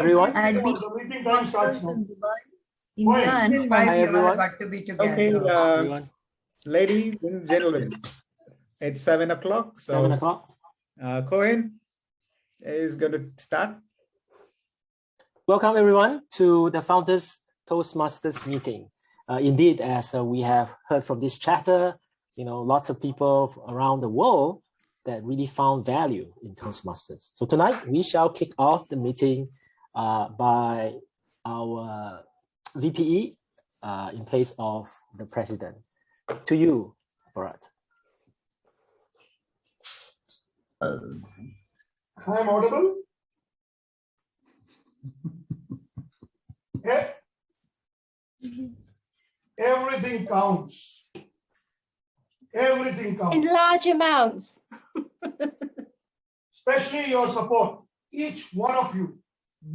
everyone. I'd be The meeting time starts now. in Dubai, India, and Hi, Hong Kong. everyone. Got to be together. Okay, Everyone. ladies and gentlemen, it's 7 o'clock. So 7 o'clock. Cohen is going to start. Welcome, everyone, to the Founders Toastmasters meeting. Indeed, as we have heard from this chapter, lots of people around the world that really found value in Toastmasters. So tonight, we shall kick off the meeting by our VPE in place of the president. To you, Bharat. I'm audible? Yeah. Everything counts. Everything counts. In large amounts. Especially your support. Each one of you,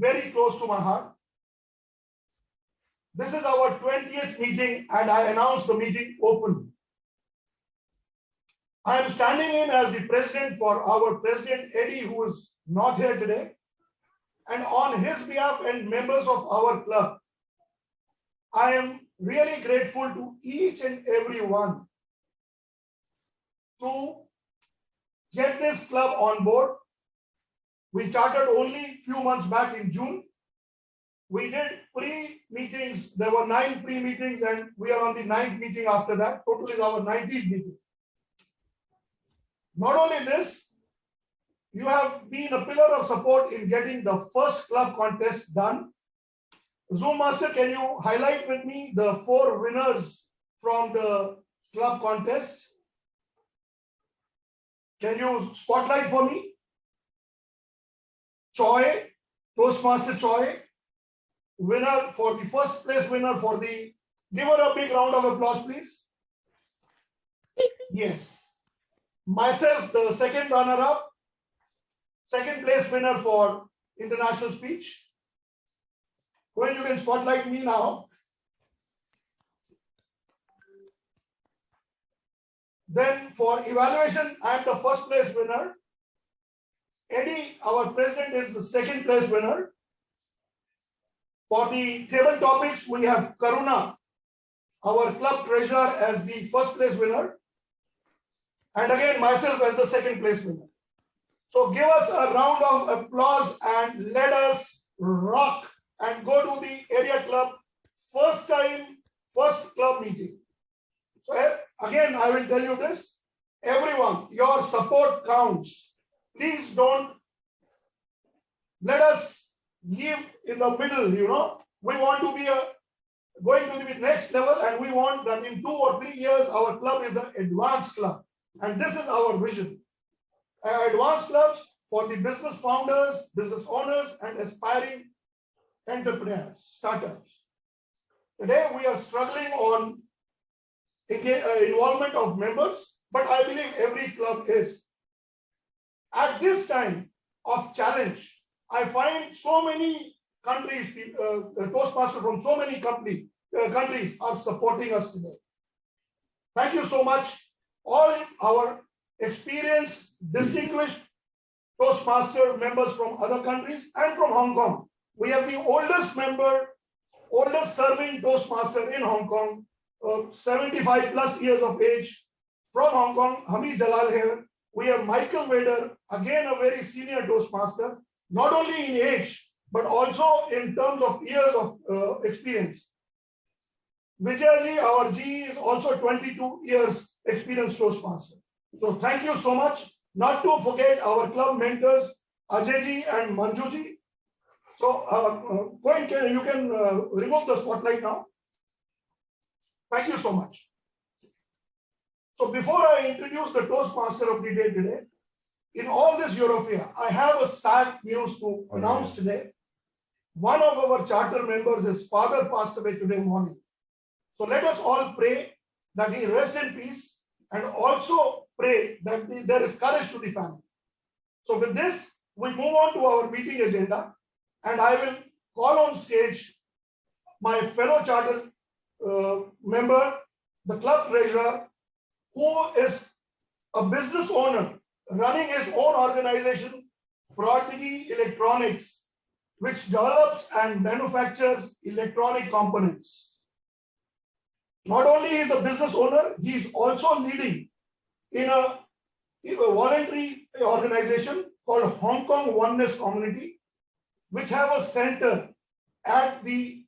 very close to my heart. This is our 20th meeting and I announce the meeting open. I am standing in as the president for our president Eddie, who is not here today. And on his behalf and members of our club, I am really grateful to each and every one to get this club on board. We chartered only a few months back in June. We did pre-meetings. There were 9 pre-meetings and we are on the 9th meeting after that. Total is our 19th meeting. Not only this, you have been a pillar of support in getting the first club contest done. Zoom Master, can you highlight with me the 4 winners from the club contest? Can you spotlight for me? Choi, Toastmaster Choi, winner for the first place winner for the, give her a big round of applause, please. Yes. Myself, the second runner-up, second place winner for international speech. When you can spotlight me now. Then for evaluation, I am the first place winner. Eddie, our president, is the second place winner. For the table topics, we have Karuna, our club treasurer, as the first place winner. And again, myself as the second place winner. So give us a round of applause and let us rock and go to the area club first club meeting. So again, I will tell you this, everyone, your support counts. Please don't let us live in the middle, We want to be going to the next level and we want that in 2 or 3 years, our club is an advanced club. And this is our vision. Advanced clubs for the business founders, business owners, and aspiring entrepreneurs, startups. Today, we are struggling on involvement of members, but I believe every club is. At this time of challenge, I find so many countries, Toastmasters from so many countries are supporting us today. Thank you so much. All our experienced, distinguished Toastmaster members from other countries and from Hong Kong. We have the oldest serving Toastmaster in Hong Kong, 75 plus years of age from Hong Kong, Hamid Jalal here. We have Michael Vader, again a very senior Toastmaster, not only in age, but also in terms of years of experience. Vijayji, our G, is also 22 years experienced Toastmaster. So thank you so much. Not to forget our club mentors, Ajayji and Manjuji. So you can remove the spotlight now. Thank you so much. So before I introduce the Toastmaster of the day today, in all this Europhia, I have a sad news to announce today. One of our charter members, his father passed away today morning. So let us all pray that he rests in peace and also pray that there is courage to the family. So with this, we move on to our meeting agenda and I will call on stage my fellow charter member, the club treasurer, who is a business owner running his own organization, Prodigy Electronics, which develops and manufactures electronic components. Not only is a business owner, he is also leading in a voluntary organization called Hong Kong Oneness Community, which have a center at the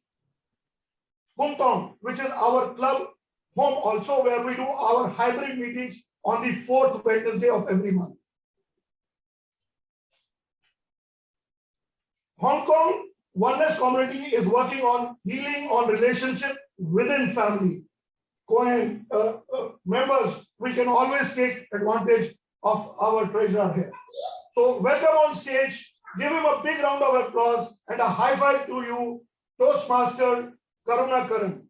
Hong Kong, which is our club home also, where we do our hybrid meetings on the 4th Wednesday of every month. Hong Kong Oneness Community is working on healing on relationship within family. Members, we can always take advantage of our treasurer here. So welcome on stage. Give him a big round of applause and a high five to you, Toastmaster Karuna Karan.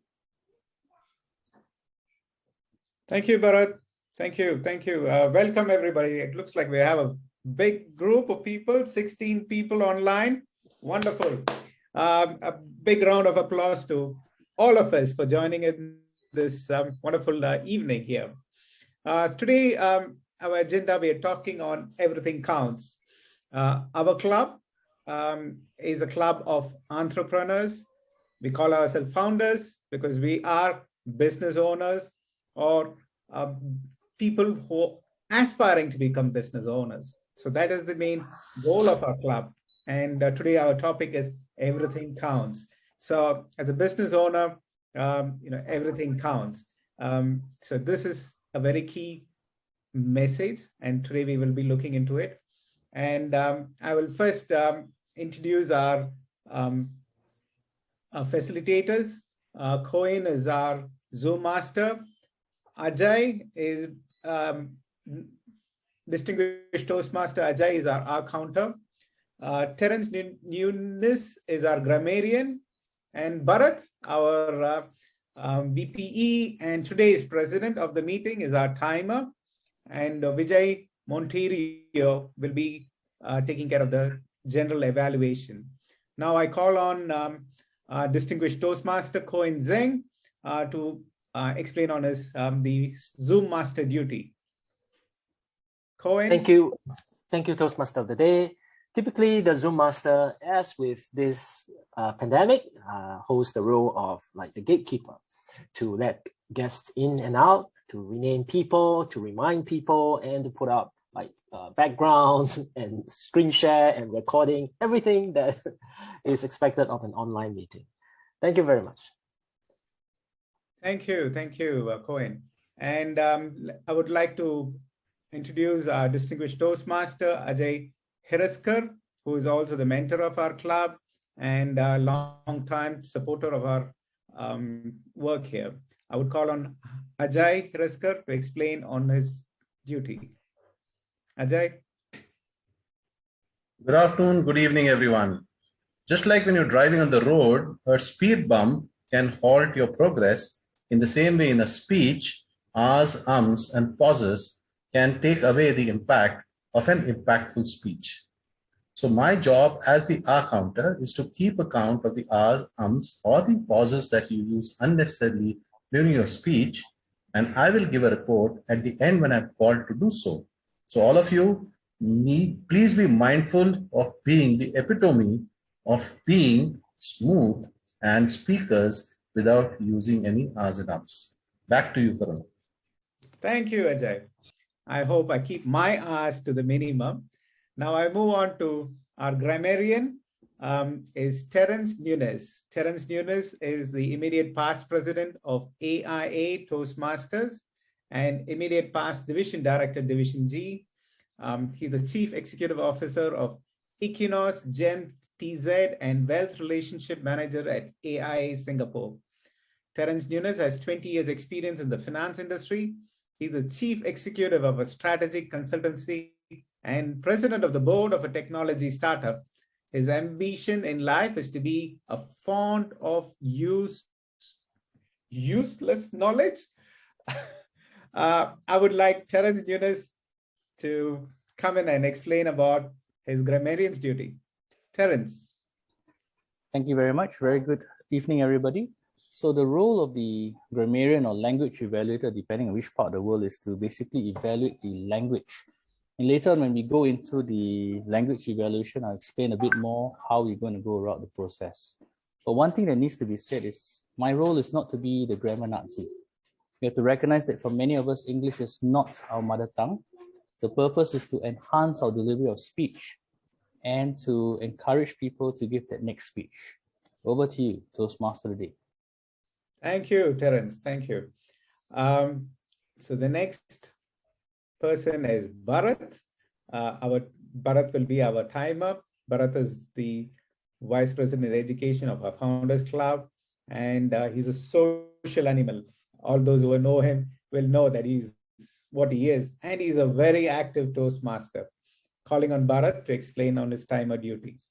Thank you, Bharat. Thank you. Thank you. Welcome, everybody. It looks like we have a big group of people, 16 people online. Wonderful. A big round of applause to all of us for joining in this wonderful evening here. Today, our agenda, we are talking on everything counts. Our club is a club of entrepreneurs. We call ourselves founders because we are business owners or people who are aspiring to become business owners. So that is the main goal of our club. And today our topic is everything counts. So as a business owner, everything counts. So this is a very key message, and today we will be looking into it. And I will first introduce our facilitators. Cohen is our Zoom master. Ajay is distinguished Toastmaster. Ajay is our counter. Terence Nunes is our grammarian, and Bharat, our VPE, and today's president of the meeting is our timer, and Vijay Monterio will be taking care of the general evaluation. Now I call on distinguished Toastmaster Cohen Zeng to explain on his the Zoom master duty. Cohen. Thank you, Toastmaster of the day. Typically, the Zoom master, as with this pandemic, holds the role of like the gatekeeper to let guests in and out, to rename people, to remind people, and to put up like backgrounds and screen share and recording, everything that is expected of an online meeting. Thank you very much. Thank you, Cohen. And I would like to introduce our distinguished Toastmaster, Ajay Hiraskar, who is also the mentor of our club and a long-time supporter of our work here. I would call on Ajay Hiraskar to explain on his duty. Ajay. Good afternoon, good evening, everyone. Just like when you're driving on the road, a speed bump can halt your progress. In the same way, in a speech, ahs, ums, and pauses can take away the impact of an impactful speech. So my job as the ah counter is to keep account of the ahs, ums, or the pauses that you use unnecessarily during your speech, and I will give a report at the end when I'm called to do so. So all of you please be mindful of being the epitome of being smooth and speakers without using any ahs and ums. Back to you, Karan. Thank you, Ajay. I hope I keep my ahs to the minimum. Now I move on to our grammarian, is Terence Nunes. Terence Nunes is the immediate past president of AIA Toastmasters and immediate past division director, Division G. He's the chief executive officer of Equinox, Gen TZ, and wealth relationship manager at AIA Singapore. Terence Nunes has 20 years experience in the finance industry. He's the chief executive of a strategic consultancy and president of the board of a technology startup. His ambition in life is to be a font of useless knowledge. I would like Terence Nunes to come in and explain about his grammarian's duty. Terence. Thank you very much. Very good evening, everybody. So the role of the grammarian or language evaluator, depending on which part of the world, is to basically evaluate the language And later on, when we go into the language evaluation, I'll explain a bit more how we're going to go about the process. But one thing that needs to be said is my role is not to be the grammar Nazi. We have to recognize that for many of us, English is not our mother tongue. The purpose is to enhance our delivery of speech and to encourage people to give that next speech. Over to you, Toastmaster today. Thank you, Terence. Thank you. So the next person is Bharat. Bharat will be our timer. Bharat is the Vice President of Education of our Founders Club, and he's a social animal. All those who know him will know that he's what he is, and he's a very active Toastmaster. Calling on Bharat to explain on his timer duties.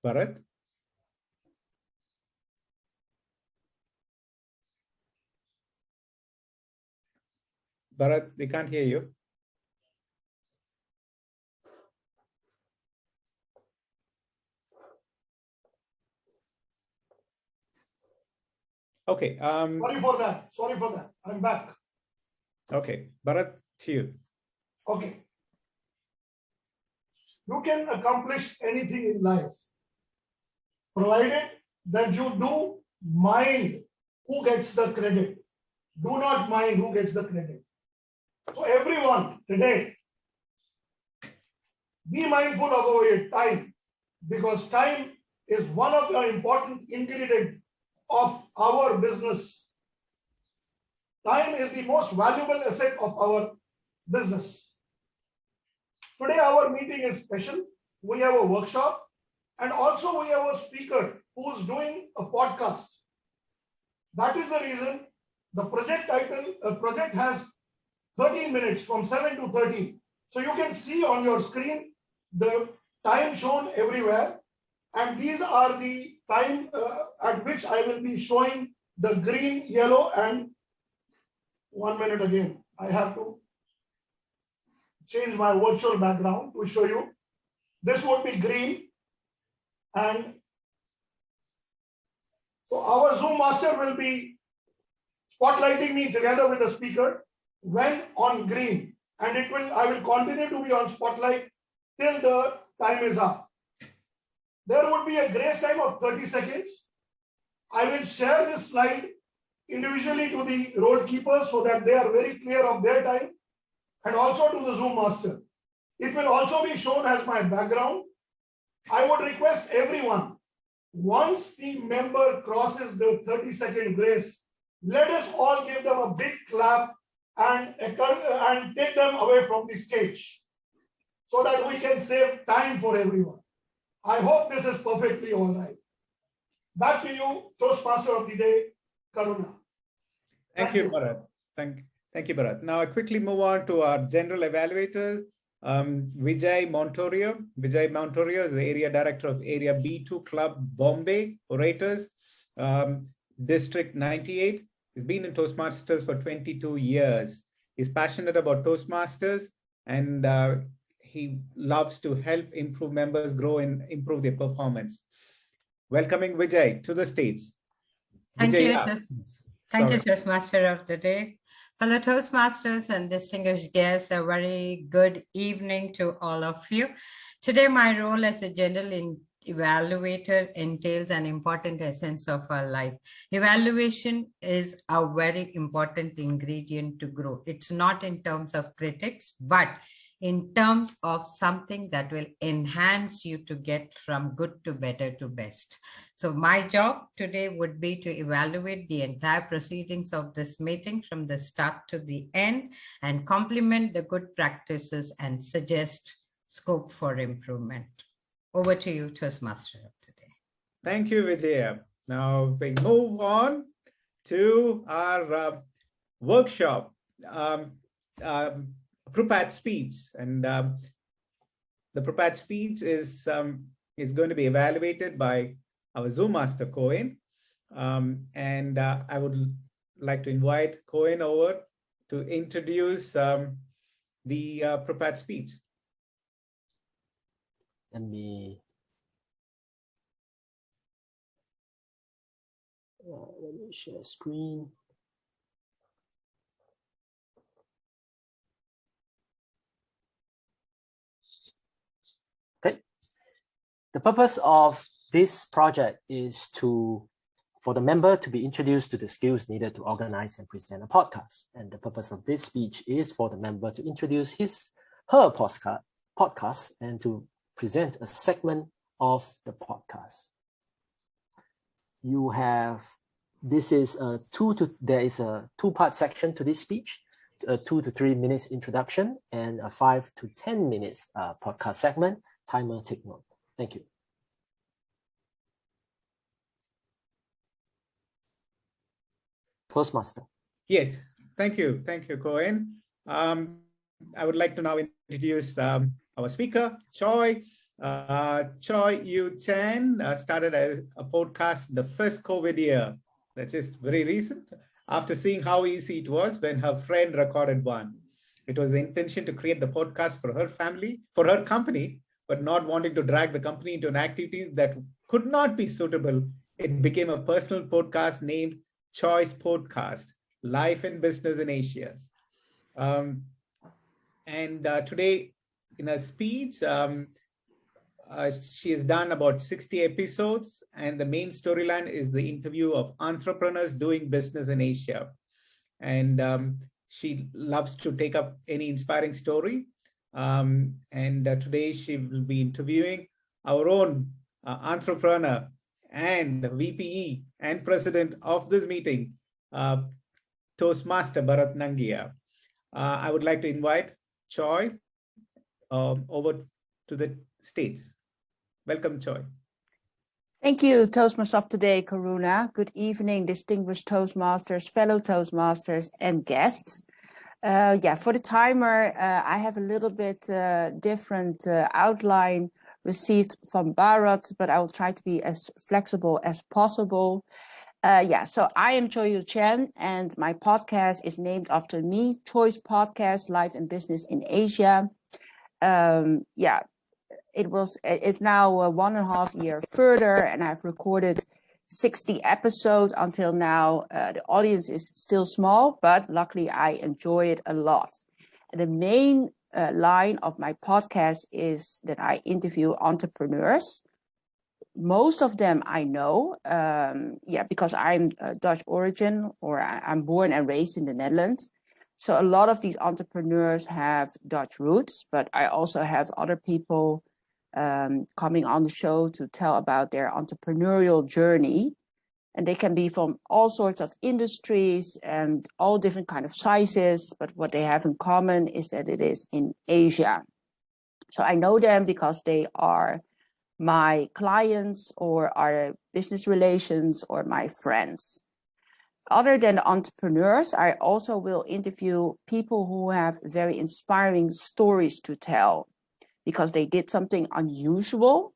Bharat? Bharat, we can't hear you. Okay. Sorry for that. Sorry for that. I'm back. Okay. Bharat, to you. Okay. You can accomplish anything in life, provided that you do mind who gets the credit. Do not mind who gets the credit. So everyone today, be mindful of your time, because time is one of the important ingredients of our business. Time is the most valuable asset of our business. Today our meeting is special. We have a workshop, and also we have a speaker who's doing a podcast. That is the reason the project has 13 minutes from 7 to 13. So you can see on your screen the time shown everywhere. And these are the time at which I will be showing the green, yellow, and 1 minute again. I have to change my virtual background to show you. This would be green. And so our Zoom master will be spotlighting me together with the speaker when on green. And I will continue to be on spotlight till the time is up. There would be a grace time of 30 seconds. I will share this slide individually to the role keepers so that they are very clear of their time, and also to the Zoom master. It will also be shown as my background. I would request everyone, once the member crosses the 30-second grace, let us all give them a big clap and take them away from the stage so that we can save time for everyone. I hope this is perfectly all right. Back to you, Toastmaster of the Day, Karuna. Thank you, Bharat. Thank you, Bharat. Now I quickly move on to our general evaluator, Vijay Montorio. Vijay Montorio is the Area Director of Area B2 Club, Bombay, Orators, District 98. He's been in Toastmasters for 22 years. He's passionate about Toastmasters, and he loves to help improve members grow and improve their performance. Welcoming Vijay to the stage. Thank Vijay, you. Thank you, Toastmaster of the Day. Fellow Toastmasters and distinguished guests, a very good evening to all of you. Today, my role as a general evaluator entails an important essence of our life. Evaluation is a very important ingredient to grow. It's not in terms of critics, but in terms of something that will enhance you to get from good to better to best. So my job today would be to evaluate the entire proceedings of this meeting from the start to the end and complement the good practices and suggest scope for improvement. Over to you, Toastmaster of today. Thank you, Vijaya. Now we move on to our workshop, prepared speech, and the prepared speech is going to be evaluated by our Zoom master Cohen, and I would like to invite Cohen over to introduce the prepared speech. Let me share screen. The purpose of this project is for the member to be introduced to the skills needed to organize and present a podcast. And the purpose of this speech is for the member to introduce her podcast and to present a segment of the podcast. There is a two-part section to this speech, a 2 to 3 minutes introduction and a 5 to 10 minutes podcast segment. Timer, take note. Thank you. Toastmaster. Yes, thank you, Cohen. I would like to now introduce our speaker, Choi. Choi Yu Chen started a podcast the first COVID year. That's just very recent. After seeing how easy it was when her friend recorded one. It was the intention to create the podcast for her family, for her company, but not wanting to drag the company into an activity that could not be suitable. It became a personal podcast named Choi's Podcast, Life and Business in Asia. Today in her speech, she has done about 60 episodes, and the main storyline is the interview of entrepreneurs doing business in Asia. And she loves to take up any inspiring story. Today she will be interviewing our own entrepreneur and VPE and president of this meeting, Toastmaster Bharat Nangia. I would like to invite Choi over to the stage. Welcome, Choi. Thank you, Toastmasters of today, Karuna. Good evening, distinguished Toastmasters, fellow Toastmasters, and guests. For the timer, I have a little bit different outline received from Bharat, but I will try to be as flexible as possible. So I am Choi Yu Chen, and my podcast is named after me, Choi's Podcast, Life and Business in Asia. It's now 1.5 years further, and I've recorded 60 episodes until now. The audience is still small, but luckily I enjoy it a lot. And the main line of my podcast is that I interview entrepreneurs. Most of them I know, because I'm Dutch origin, or I'm born and raised in the Netherlands. So a lot of these entrepreneurs have Dutch roots, but I also have other people coming on the show to tell about their entrepreneurial journey. And they can be from all sorts of industries and all different kind of sizes, but what they have in common is that it is in Asia. So I know them because they are my clients or our business relations or my friends. Other than entrepreneurs, I also will interview people who have very inspiring stories to tell because they did something unusual.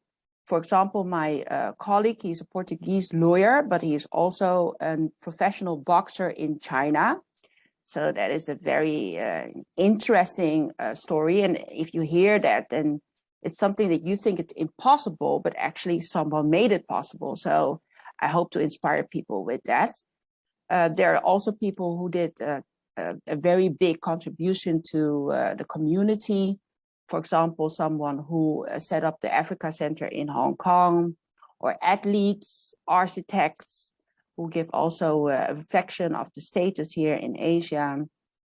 For example, my colleague, he's a Portuguese lawyer, but he is also a professional boxer in China. So that is a very interesting story. And if you hear that, then it's something that you think it's impossible, but actually someone made it possible. So I hope to inspire people with that. There are also people who did a very big contribution to the community. For example, someone who set up the Africa Center in Hong Kong, or athletes, architects, who give also a reflection of the status here in Asia.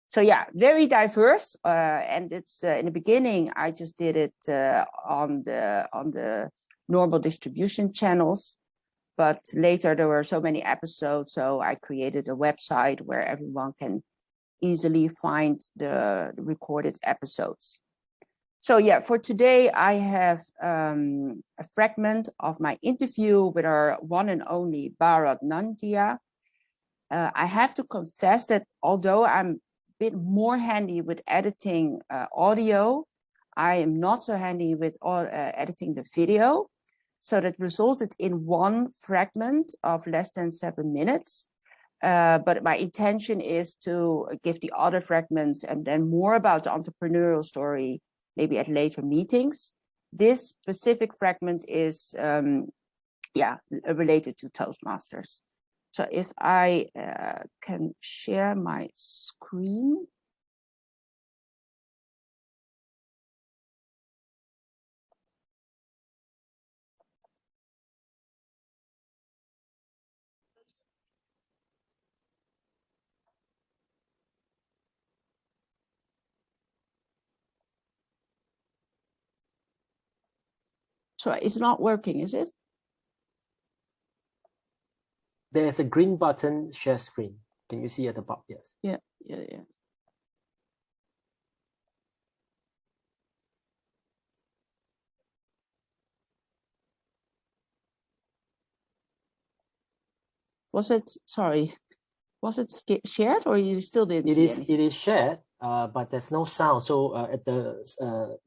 So yeah, very diverse. And it's in the beginning, I just did it on the normal distribution channels. But later there were so many episodes, so I created a website where everyone can easily find the recorded episodes. So yeah, for today, I have a fragment of my interview with our one and only Bharat Nangia. I have to confess that although I'm a bit more handy with editing audio, I am not so handy with editing the video. So that resulted in one fragment of less than 7 minutes. But my intention is to give the other fragments and then more about the entrepreneurial story maybe at later meetings. This specific fragment is related to Toastmasters. So if I can share my screen. So it's not working, is it? There's a green button, share screen. Can you see at the bottom? Yes. Yeah. Was it, sorry, was it shared or you still didn't see anything? It is shared, but there's no sound. So at the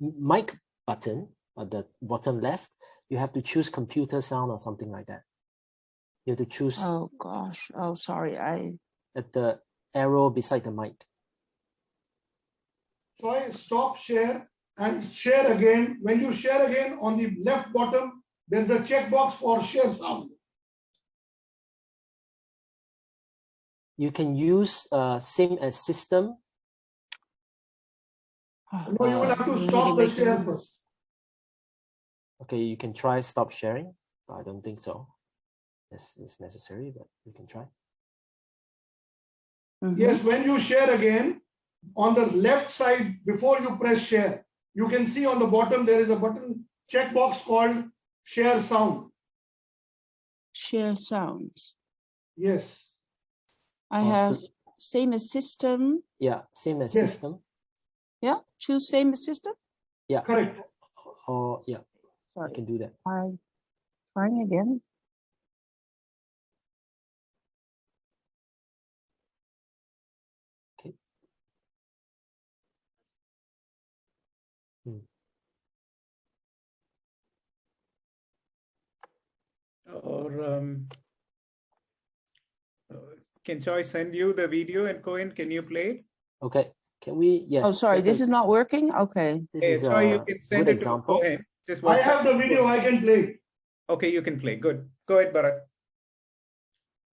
mic button at the bottom left, you have to choose computer sound or something like that. You have to choose. Oh gosh. Oh, sorry. At the arrow beside the mic. Try stop share and share again. When you share again, on the left bottom, there's a checkbox for share sound. You can use same as system. No, you will have to stop the share first. Okay, you can try stop sharing. I don't think so. Yes, it's necessary, but you can try. Yes, when you share again, on the left side, before you press share, you can see on the bottom there is a button checkbox called share sound. Share sounds. Yes. I have same as system. Yeah, same as system. Yeah, choose same as system. Yeah, correct. Or yeah, sorry, I can do that. I'm trying again. Okay. Or can Choi send you the video and Cohen, can you play it? Okay, can we? Yes. Oh, sorry, this is not working. Okay. This is Choi, you a can send good it example. to Cohen. Just I have the video, I can play. Okay, you can play. Good. Go ahead, Bharat.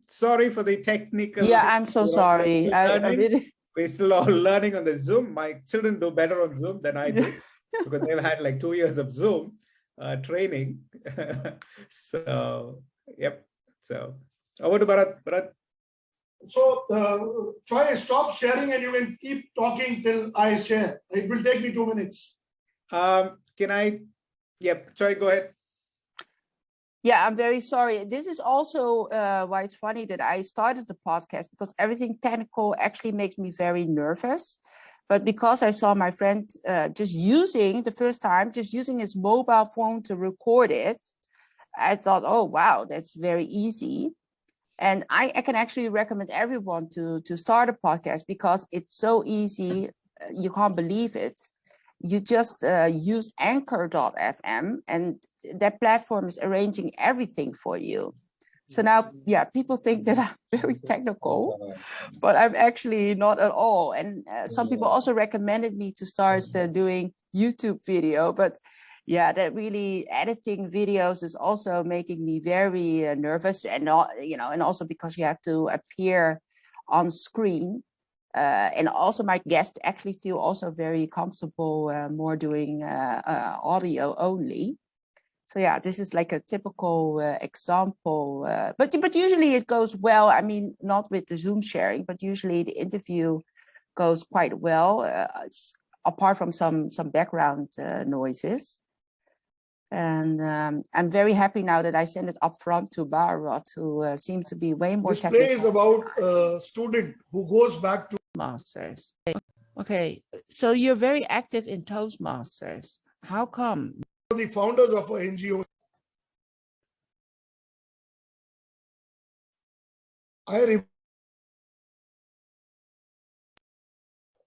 Sorry for the technical. Yeah, I'm so sorry. I really... We're still all learning on the Zoom. My children do better on Zoom than I do because they've had like 2 years of Zoom training. So, yep. So, over to Bharat. Bharat. So, Choi, stop sharing and you can keep talking till I share. It will take me 2 minutes. Can I? Yep. Choi, go ahead. Yeah, I'm very sorry. This is also why it's funny that I started the podcast, because everything technical actually makes me very nervous. But because I saw my friend just using his mobile phone to record it, I thought, oh, wow, that's very easy. And I can actually recommend everyone to start a podcast because it's so easy. You can't believe it. You just use anchor.fm and that platform is arranging everything for you. So now, yeah, people think that I'm very technical, but I'm actually not at all. And some people also recommended me to start doing YouTube video, but yeah, that really editing videos is also making me very nervous, and not, and also because you have to appear on screen. And also my guests actually feel also very comfortable more doing audio only. So yeah, this is like a typical example, but usually it goes well. I mean, not with the Zoom sharing, but usually the interview goes quite well, apart from some background noises. And I'm very happy now that I sent it up front to Bharat, who seems to be way more technical. This play is about a student who goes back to Toastmasters. Okay, so you're very active in Toastmasters. How come? The founders of an NGO.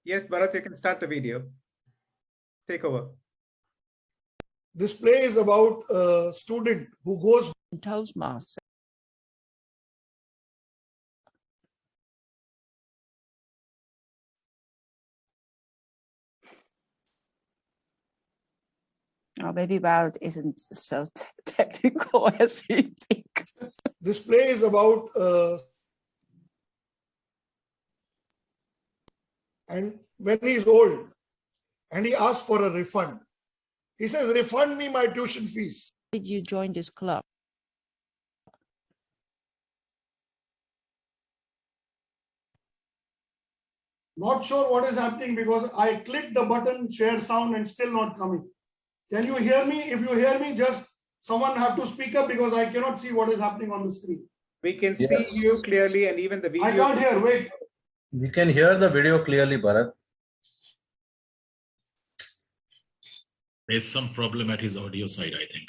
Yes, Bharat, you can start the video. Take over. This play is about a student who goes in Toastmasters. Oh, maybe Bharat isn't so technical as we think. This play is about and when he's old and he asks for a refund, he says, refund me my tuition fees. Did you join this club? Not sure what is happening because I clicked the button share sound and still not coming. Can you hear me? If you hear me, just Someone have to speak up because I cannot see what is happening on the screen. We can see you clearly, and even the video. I can't hear. Wait. We can hear the video clearly, Bharat. There's some problem at his audio side, I think.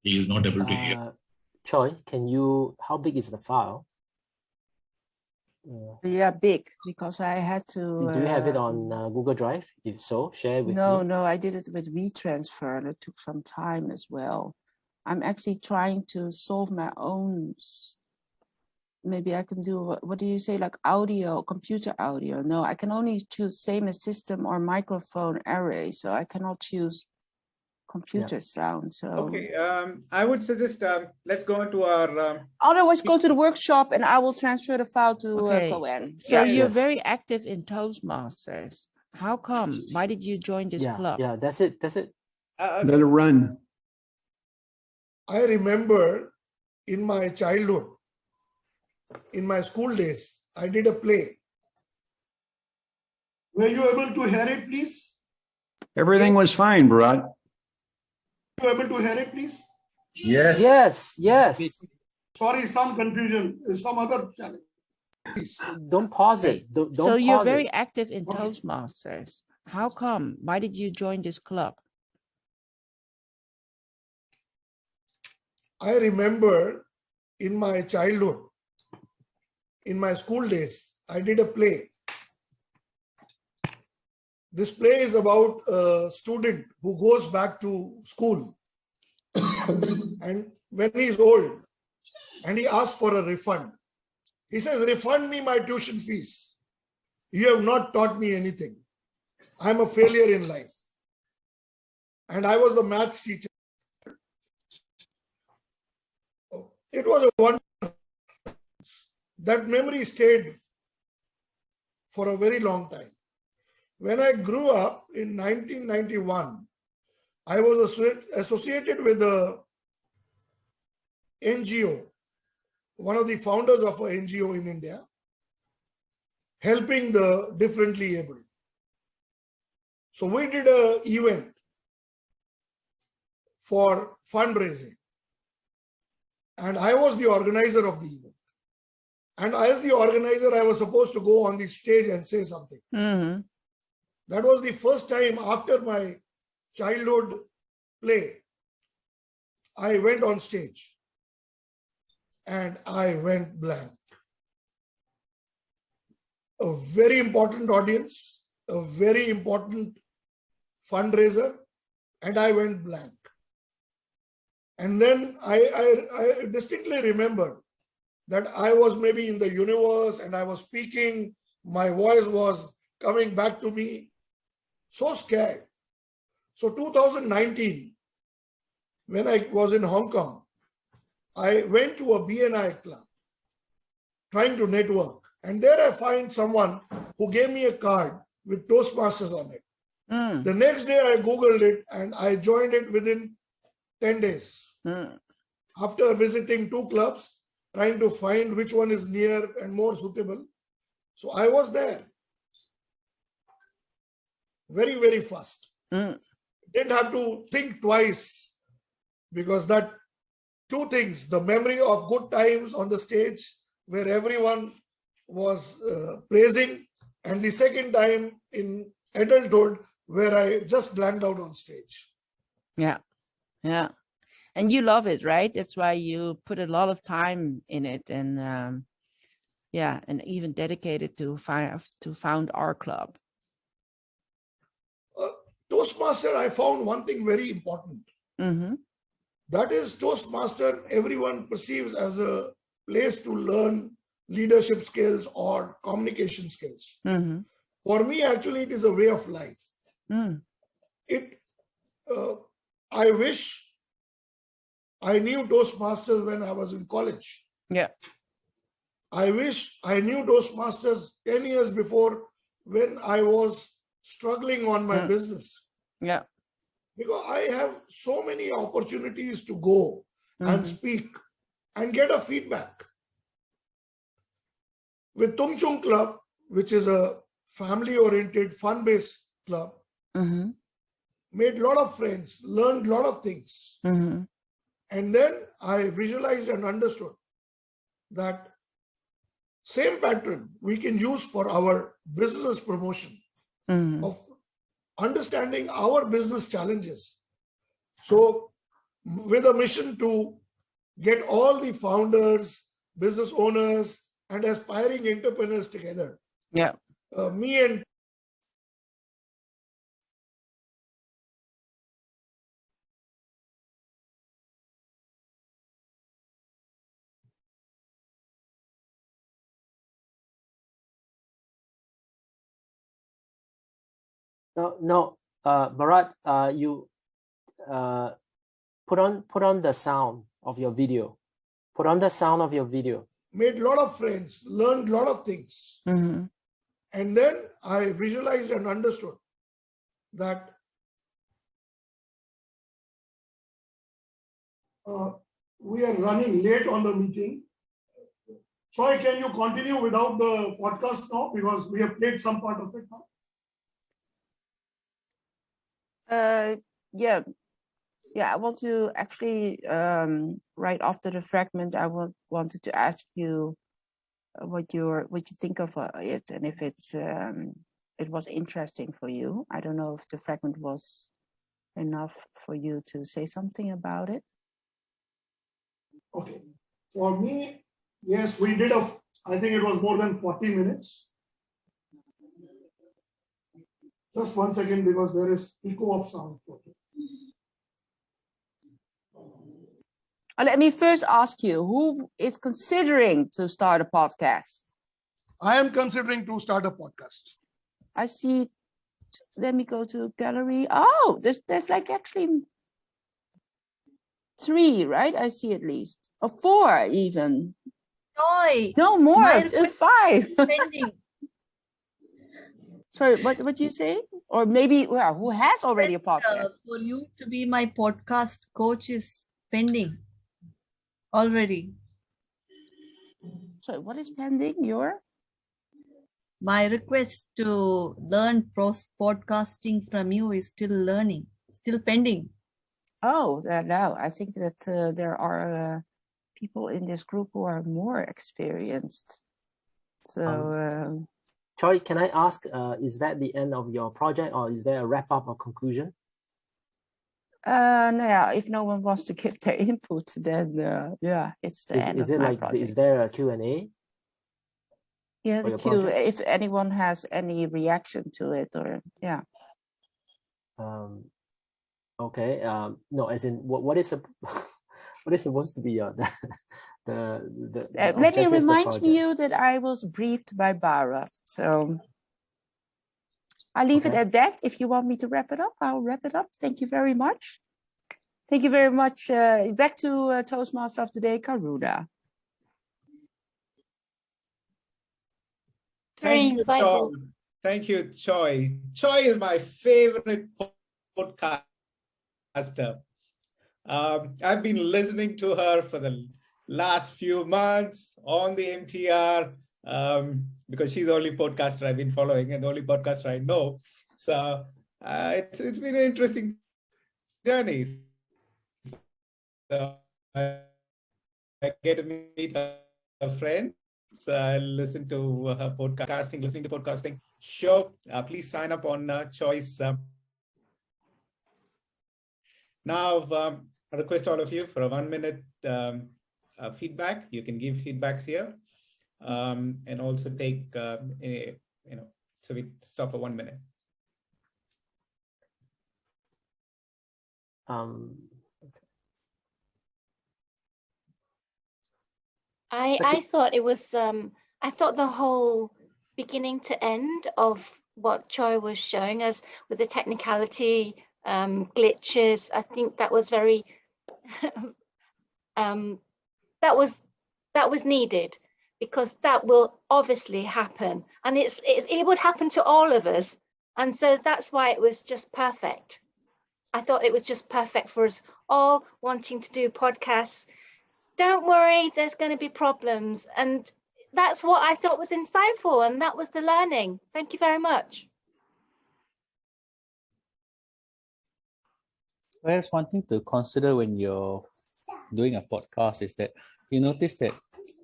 He is not able to hear. Choi, can you, how big is the file? Yeah, big, because I had to. Do you have it on Google Drive? If so, share with me. No, I did it with WeTransfer, and it took some time as well. I'm actually trying to solve my own. Maybe I can do, what do you say, like audio, computer audio? No, I can only choose same as system or microphone array, so I cannot choose computer sound. So Okay, I would suggest let's go into our. otherwise, go to the workshop, and I will transfer the file to Coen. So Yeah. you're Yes. very active in Toastmasters. How come? Why did you join this club? Yeah, that's it. That's it. Let it run. I remember in my childhood, in my school days, I did a play. Were you able to hear it, please? Everything was fine, Bharat. Were you able to hear it, please? Yes. Yes, yes. Sorry, some confusion, some other challenge. Please. Don't pause it. Don't So you're pause very it. active in Okay. Toastmasters. How come? Why did you join this club? I remember in my childhood, in my school days, I did a play. This play is about a student who goes back to school and when he is old and he asks for a refund. He says, refund me my tuition fees. You have not taught me anything. I'm a failure in life. And I was the maths teacher. It was a wonderful. That memory stayed for a very long time. When I grew up in 1991, I was associated with a NGO, one of the founders of an NGO in India, helping the differently abled. So we did an event for fundraising. And I was the organizer of the event. And as the organizer, I was supposed to go on the stage and say something. Mm-hmm. That was the first time after my childhood play, I went on stage and I went blank. A very important audience, a very important fundraiser, and I went blank. And then I distinctly remember that I was maybe in the universe and I was speaking, my voice was coming back to me. So scared. So 2019, when I was in Hong Kong, I went to a BNI club trying to network. And there I find someone who gave me a card with Toastmasters on it. Mm. The next day I Googled it and I joined it within 10 days. Mm. After visiting 2 clubs, trying to find which one is near and more suitable. So I was there. Very, very fast. Mm. Didn't have to think twice because that 2 things, the memory of good times on the stage where everyone was praising, and the second time in adulthood where I just blanked out on stage. Yeah. Yeah. And you love it, right? That's why you put a lot of time in it, and yeah, and even dedicated to found our club. Toastmaster, I found one thing very important. Mm-hmm. That is, Toastmaster, everyone perceives as a place to learn leadership skills or communication skills. Mm-hmm. For me, actually, it is a way of life. Mm. I wish I knew Toastmasters when I was in college. Yeah. I wish I knew Toastmasters 10 years before when I was struggling on my business. Yeah. Because I have so many opportunities to go and speak and get a feedback. With Tung Chung Club, which is a family-oriented, fun-based club, Mm-hmm. made a lot of friends, learned a lot of things. Mm-hmm. And then I visualized and understood that same pattern we can use for our business promotion of understanding our business challenges. So with a mission to get all the founders, business owners, and aspiring entrepreneurs together. Yeah. Me and No, Bharat, you put on the sound of your video. Put on the sound of your video. made a lot of friends, learned a lot of things. Mm-hmm. And then I visualized and understood that we are running late on the meeting. Troy, can you continue without the podcast now? Because we have played some part of it now. Yeah. I want to actually, right after the fragment, I wanted to ask you what you think of it, and if it was interesting for you. I don't know if the fragment was enough for you to say something about it. Okay. For me, yes, we did I think it was more than 40 minutes. Just 1 second, because there is echo of sound. Let me first ask you, who is considering to start a podcast? I am considering to start a podcast. I see. Let me go to gallery. Oh, there's like actually 3, right? I see at least, or 4 even. No more, 5. Pending. Sorry, what you say? Or maybe, well, who has already a podcast? For you to be my podcast coach is pending already. Sorry, what is pending? My request to learn podcasting from you is still pending. Oh, no, I think that there are people in this group who are more experienced. So, Troy, can I ask, is that the end of your project, or is there a wrap up or conclusion? no, if no one wants to give their input, then it's the end of my project. Is there a Q&A? Yeah, the Q. If anyone has any reaction to it, or yeah. Okay. No, as in what is what is supposed to be Let me remind you that I was briefed by Bharat, so I'll leave it at that. If you want me to wrap it up, I'll wrap it up. Thank you very much. Thank you very much. Back to Toastmaster of the Day, Karuna. Thank you, Choi. Thank you, Choi. Choi is my favorite podcaster. I've been listening to her for the last few months on the MTR because she's the only podcaster I've been following and the only podcaster I know. So it's been an interesting journey. So I get to meet a friend. So I listen to her podcasting, listening to podcasting show. Please sign up on Choice. Now, I request all of you for a 1-minute feedback. You can give feedbacks here, and also take so we stop for 1 minute. I thought it was I thought the whole beginning to end of what Choi was showing us with the technicality glitches, I think that was very that was needed, because that will obviously happen, and it would happen to all of us, and so that's why it was just perfect. I thought it was just perfect for us all wanting to do podcasts. Don't worry, there's going to be problems, and that's what I thought was insightful, and that was the learning. Thank you very much. Whereas one thing to consider when you're doing a podcast is that you notice that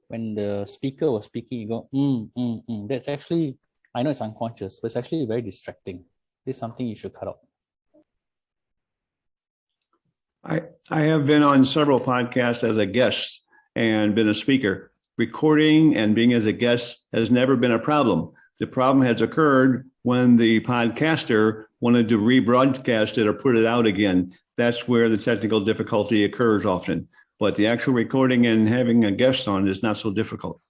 when the speaker was speaking, you go, That's actually, I know it's unconscious, but it's actually very distracting. This is something you should cut out. I have been on several podcasts as a guest and been a speaker. Recording and being as a guest has never been a problem. The problem has occurred when the podcaster wanted to rebroadcast it or put it out again. That's where the technical difficulty occurs often. But the actual recording and having a guest on is not so difficult.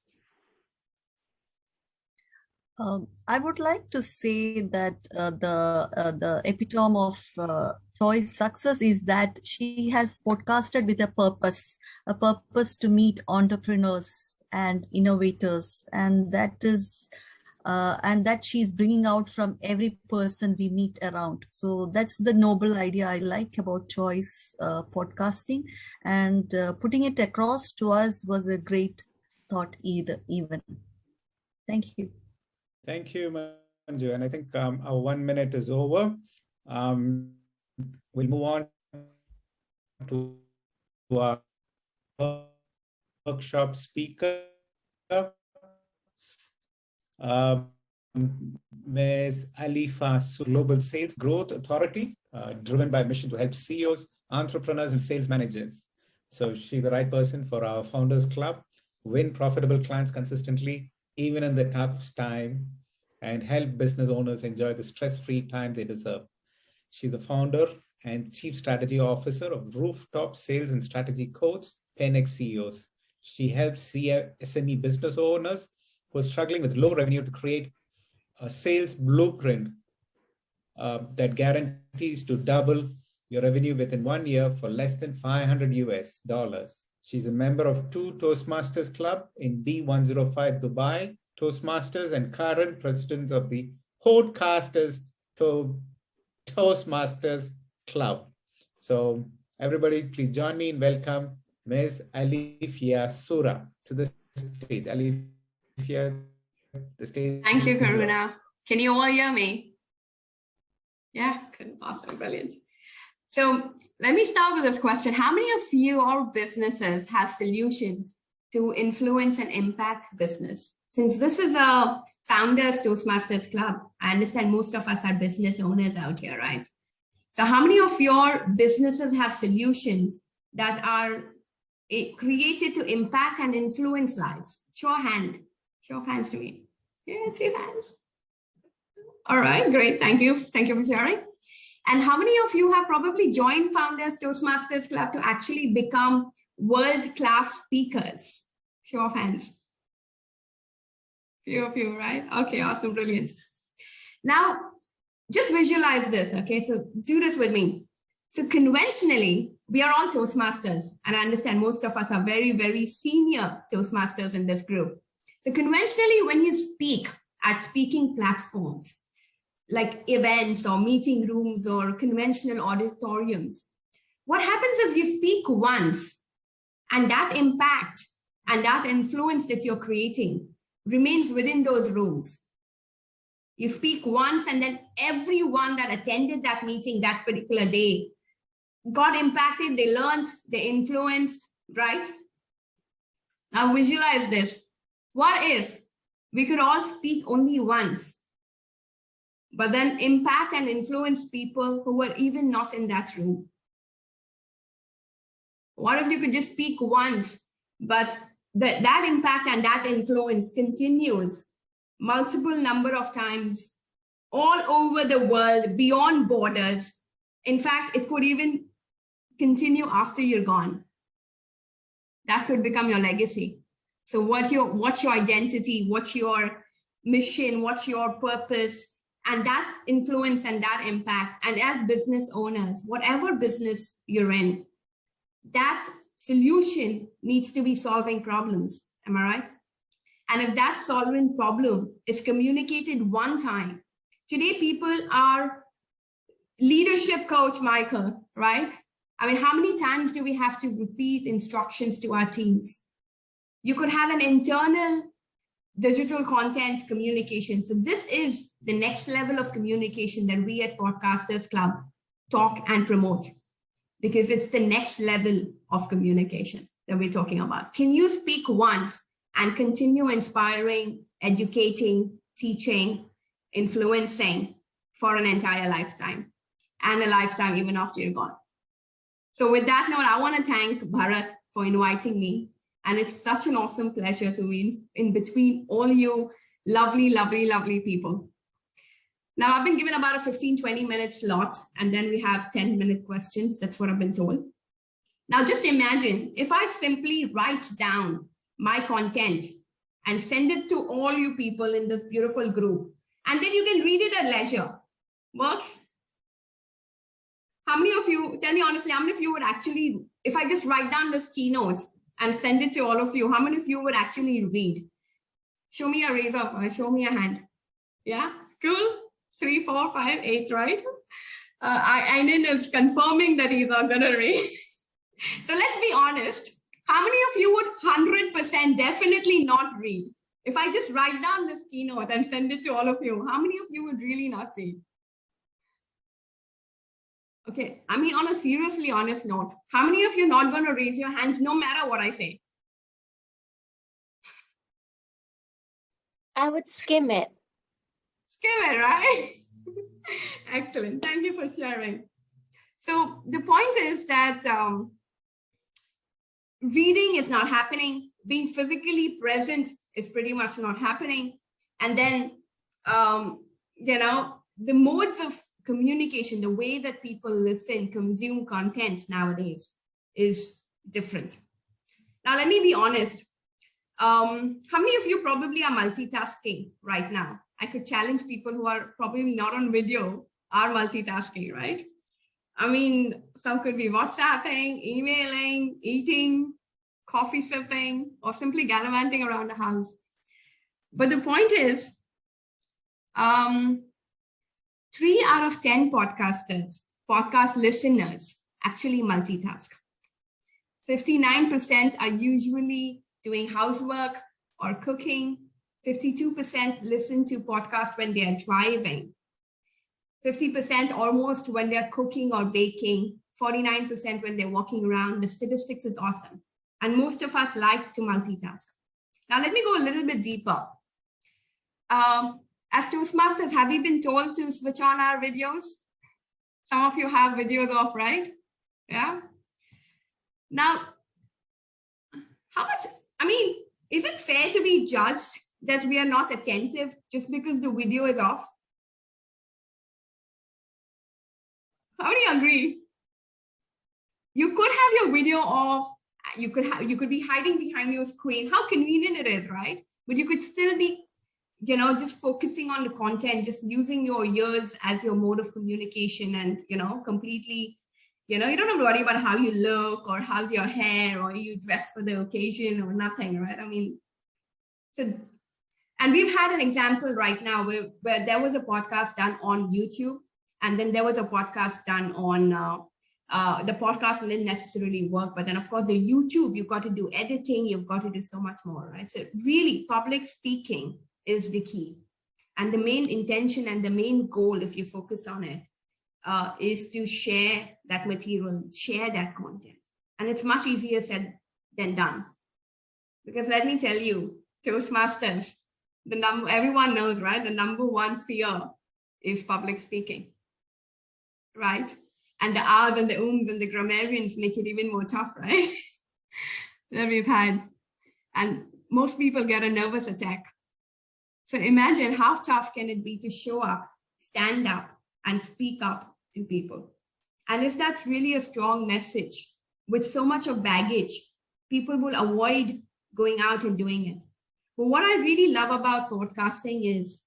I would like to say that the epitome of Joy's success is that she has podcasted with a purpose to meet entrepreneurs and innovators, and that is and that she's bringing out from every person we meet around. So that's the noble idea I like about Joy's podcasting, and putting it across to us was a great thought even. Thank you. Thank you, Manju. And I think our 1 minute is over. We'll move on to our workshop speaker. Ms. Alifa, Global Sales Growth Authority, driven by a mission to help CEOs, entrepreneurs, and sales managers. So she's the right person for our Founders Club, win profitable clients consistently, even in the tough time, and help business owners enjoy the stress-free time they deserve. She's the founder and chief strategy officer of Rooftop Sales and Strategy Coach, 10X CEOs. She helps SME business owners who are struggling with low revenue to create a sales blueprint that guarantees to double your revenue within 1 year for less than $500 US. She's a member of 2 Toastmasters Club in B105 Dubai, Toastmasters, and current president of the Podcasters Toastmasters Club. So everybody, please join me in welcome Ms. Alifia Sura to the stage. Alifia, the stage. Thank you, Karuna. Can you all hear me? Yeah, good, awesome, brilliant. So let me start with this question. How many of you or businesses have solutions to influence and impact business? Since this is a Founders Toastmasters Club, I understand most of us are business owners out here, right? So how many of your businesses have solutions that are created to impact and influence lives? Show of hands to me. Yeah, 2 hands. All right, great, thank you. Thank you for sharing. And how many of you have probably joined Founders Toastmasters Club to actually become world-class speakers? Show of hands. Few of you, right? Okay, awesome, brilliant. Now, just visualize this, okay? So do this with me. So conventionally, we are all Toastmasters, and I understand most of us are very, very senior Toastmasters in this group. So conventionally, when you speak at speaking platforms, like events or meeting rooms or conventional auditoriums, what happens is you speak once, and that impact and that influence that you're creating remains within those rooms. You speak once, and then everyone that attended that meeting that particular day got impacted, they learned, they influenced, right? Now visualize this. What if we could all speak only once, but then impact and influence people who were even not in that room? What if you could just speak once, but that impact and that influence continues multiple number of times all over the world, beyond borders. In fact, it could even continue after you're gone. That could become your legacy. So what's your identity? What's your mission? What's your purpose? And that influence and that impact. And as business owners, whatever business you're in, that solution needs to be solving problems. Am I right? And if that solving problem is communicated one time, today people are leadership coach, Michael, right? I mean, how many times do we have to repeat instructions to our teams? You could have an internal digital content communication. So this is the next level of communication that we at Podcasters Club talk and promote. because it's the next level of communication that we're talking about. Can you speak once and continue inspiring, educating, teaching, influencing for an entire lifetime, and a lifetime even after you're gone? So with that note, I want to thank Bharat for inviting me. And it's such an awesome pleasure to be in between all you lovely, lovely, lovely people. Now, I've been given about a 15-20 minute slot, and then we have 10-minute questions. That's what I've been told. Now, just imagine if I simply write down my content and send it to all you people in this beautiful group, and then you can read it at leisure. Works? How many of you, tell me honestly, how many of you would actually, if I just write down this keynote and send it to all of you, how many of you would actually read? Show me a raise up, or show me a hand. Yeah, cool. 3, 4, 5, 8, right? Ainin is confirming that he's not gonna read. So let's be honest. How many of you would 100% definitely not read? If I just write down this keynote and send it to all of you, how many of you would really not read? Okay, I mean, on a seriously honest note, how many of you are not going to raise your hands no matter what I say? I would skim it. Skim it, right? Excellent. Thank you for sharing. So the point is that reading is not happening. Being physically present is pretty much not happening. And then, you know, the modes of communication, the way that people listen, consume content nowadays is different. Now, let me be honest. How many of you probably are multitasking right now? I could challenge people who are probably not on video are multitasking, right? I mean, some could be WhatsApping, emailing, eating, coffee sipping, or simply gallivanting around the house. But the point is, 3 out of 10 podcast listeners actually multitask. 59% are usually doing housework or cooking. 52% listen to podcasts when they are driving. 50% almost when they're cooking or baking. 49% when they're walking around. The statistics is awesome. And most of us like to multitask. Now, let me go a little bit deeper. As Toastmasters, have you been told to switch on our videos? Some of you have videos off, right? Yeah. Now, how much, I mean, is it fair to be judged that we are not attentive just because the video is off? How do you agree? You could have your video off. You could be hiding behind your screen. How convenient it is, right? But you could still be, you know, just focusing on the content, just using your ears as your mode of communication, and, you know, completely, you know, you don't have to worry about how you look or how's your hair or you dress for the occasion or nothing, right? I mean, so, and we've had an example right now where there was a podcast done on YouTube, and then there was a podcast done on, the podcast didn't necessarily work, but then of course the YouTube, you've got to do editing, you've got to do so much more, right? So really public speaking is the key. And the main intention and the main goal, if you focus on it, is to share that material, share that content. And it's much easier said than done. Because let me tell you, Toastmasters, everyone knows, right? The #1 fear is public speaking, right? And the ahs and the ums and the grammarians make it even more tough, right? That we've had. And most people get a nervous attack. So imagine how tough can it be to show up, stand up, and speak up to people. And if that's really a strong message with so much of baggage, people will avoid going out and doing it. But what I really love about podcasting is,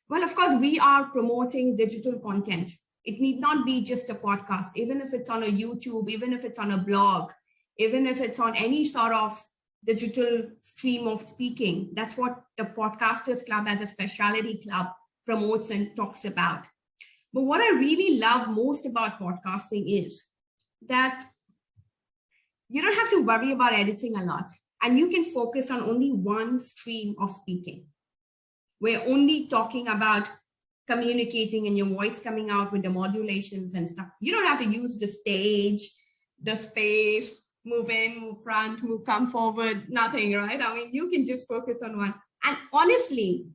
well, of course, we are promoting digital content. It need not be just a podcast, even if it's on a YouTube, even if it's on a blog, even if it's on any sort of digital stream of speaking. That's what the Podcasters Club as a specialty club promotes and talks about. But what I really love most about podcasting is that you don't have to worry about editing a lot, and you can focus on only one stream of speaking. We're only talking about communicating and your voice coming out with the modulations and stuff. You don't have to use the stage the space, move in, move front, move, come forward, nothing, right? I mean, you can just focus on one. And honestly,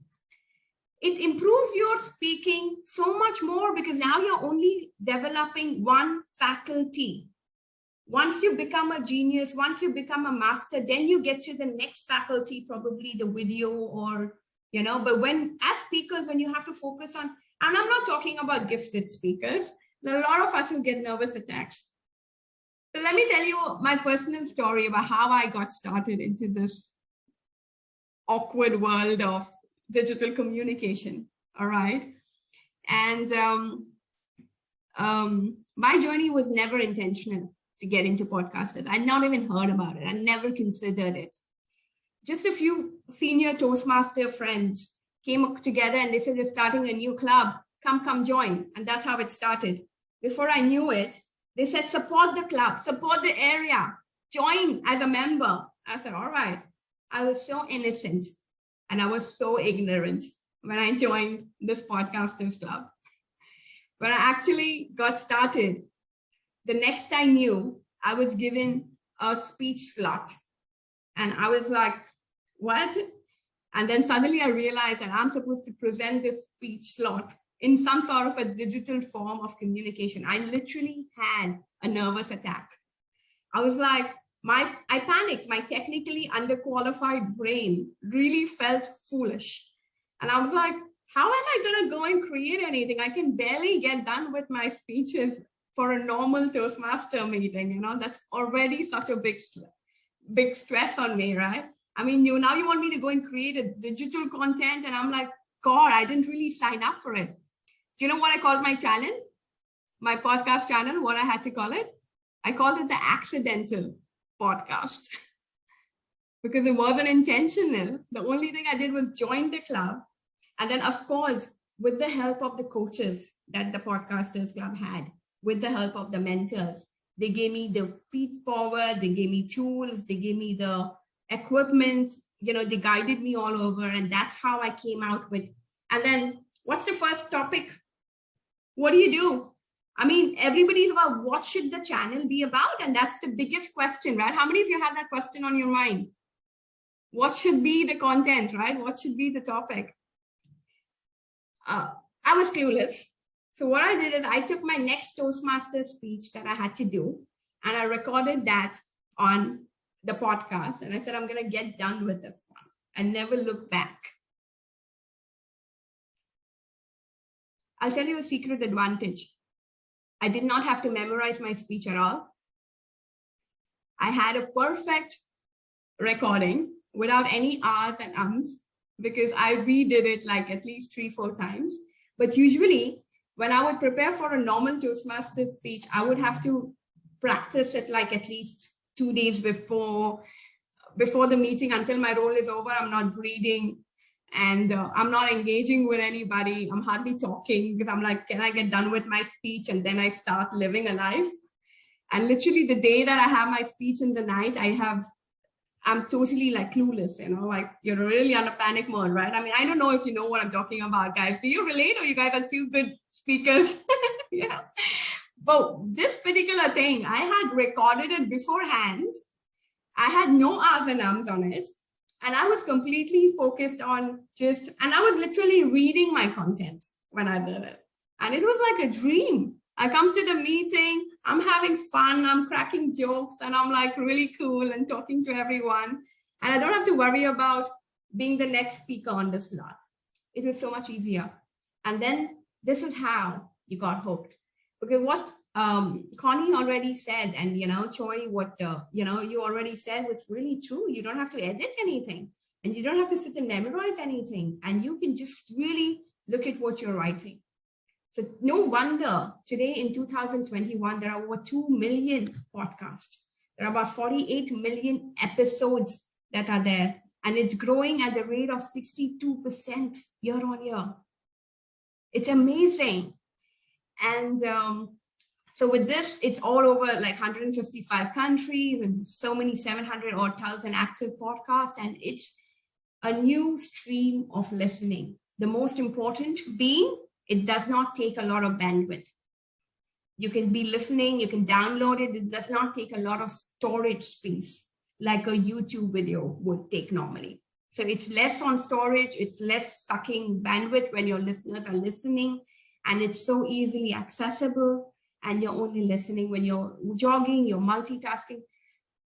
it improves your speaking so much more because now you're only developing one faculty. Once you become a genius, once you become a master, then you get to the next faculty, probably the video or, you know, but when as speakers, when you have to focus on, and I'm not talking about gifted speakers, a lot of us will get nervous attacks. So let me tell you my personal story about how I got started into this awkward world of digital communication. All right. And my journey was never intentional to get into podcasting. I'd not even heard about it. I never considered it. Just a few senior Toastmaster friends came together and they said, we're starting a new club. Come join. And that's how it started. Before I knew it, they said, support the club, support the area, join as a member. I said, all right. I was so innocent and I was so ignorant when I joined this podcasters club. When I actually got started, the next I knew, I was given a speech slot. And I was like, what? And then suddenly I realized that I'm supposed to present this speech slot in some sort of a digital form of communication. I literally had a nervous attack. I was like, I panicked. My technically underqualified brain really felt foolish. And I was like, how am I going to go and create anything? I can barely get done with my speeches for a normal Toastmaster meeting. You know, that's already such a big stress on me, right? I mean, now you want me to go and create a digital content. And I'm like, God, I didn't really sign up for it. Do you know what I called my channel? My podcast channel, what I had to call it? I called it the accidental podcast because it wasn't intentional. The only thing I did was join the club. And then, of course, with the help of the coaches that the Podcasters Club had, with the help of the mentors, they gave me the feed forward, they gave me tools, they gave me the equipment, you know, they guided me all over. And that's how I came out with. And then what's the first topic? What do you do? I mean, everybody's about what should the channel be about? And that's the biggest question, right? How many of you have that question on your mind? What should be the content, right? What should be the topic? I was clueless. So what I did is I took my next Toastmaster speech that I had to do, and I recorded that on the podcast. And I said, I'm going to get done with this one and never look back. I'll tell you a secret advantage. I did not have to memorize my speech at all. I had a perfect recording without any ahs and ums because I redid it like at least 3-4 times. But usually when I would prepare for a normal Toastmaster speech, I would have to practice it like at least 2 days before the meeting until my role is over. I'm not breathing and I'm not engaging with anybody. I'm hardly talking because I'm like, can I get done with my speech? And then I start living a life. And literally the day that I have my speech in the night, I'm totally like clueless, you know, like you're really on a panic mode, right? I mean, I don't know if you know what I'm talking about, guys. Do you relate or you guys are too good speakers? Yeah. But this particular thing, I had recorded it beforehand. I had no ahs and ums on it. And I was completely focused on and I was literally reading my content when I did it. And it was like a dream. I come to the meeting, I'm having fun, I'm cracking jokes, and I'm like really cool and talking to everyone. And I don't have to worry about being the next speaker on the slot. It was so much easier. And then this is how you got hooked. Because what Connie already said, and Choi, what you already said was really true. You don't have to edit anything, and you don't have to sit and memorize anything, and you can just really look at what you're writing. So no wonder today in 2021, there are over 2 million podcasts. There are about 48 million episodes that are there, and it's growing at the rate of 62% year on year. It's amazing. And so with this, it's all over like 155 countries and so many 700 or 1,000 active podcasts. And it's a new stream of listening. The most important being, it does not take a lot of bandwidth. You can be listening, you can download it. It does not take a lot of storage space like a YouTube video would take normally. So it's less on storage, it's less sucking bandwidth when your listeners are listening, and it's so easily accessible, and you're only listening when you're jogging, you're multitasking.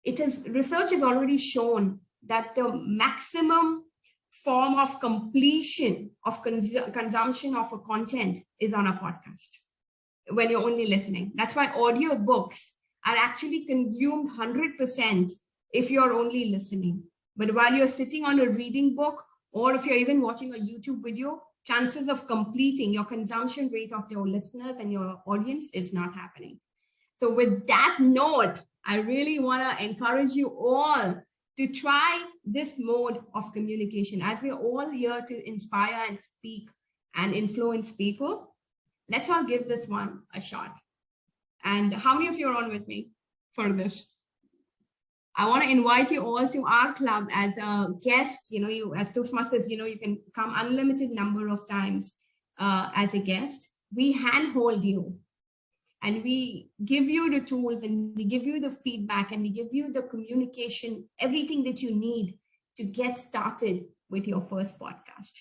Research has already shown that the maximum form of completion of consumption of a content is on a podcast when you're only listening. That's why audiobooks are actually consumed 100% if you're only listening. But while you're sitting on a reading book, or if you're even watching a YouTube video, chances of completing your consumption rate of your listeners and your audience is not happening. So with that note, I really want to encourage you all to try this mode of communication. As we're all here to inspire and speak and influence people, let's all give this one a shot. And how many of you are on with me for this? I want to invite you all to our club as a guest. You as Toastmasters, you can come unlimited number of times as a guest. We handhold you, and we give you the tools, and we give you the feedback, and we give you the communication, everything that you need to get started with your first podcast.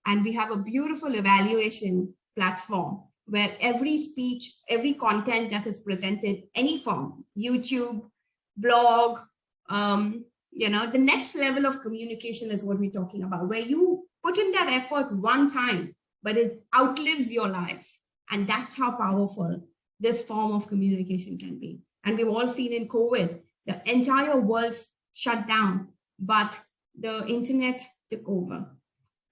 And we have a beautiful evaluation platform where every speech, every content that is presented, any form, YouTube, blog, the next level of communication is what we're talking about, where you put in that effort one time, but it outlives your life. And that's how powerful this form of communication can be. And we've all seen in COVID, the entire world shut down, but the internet took over.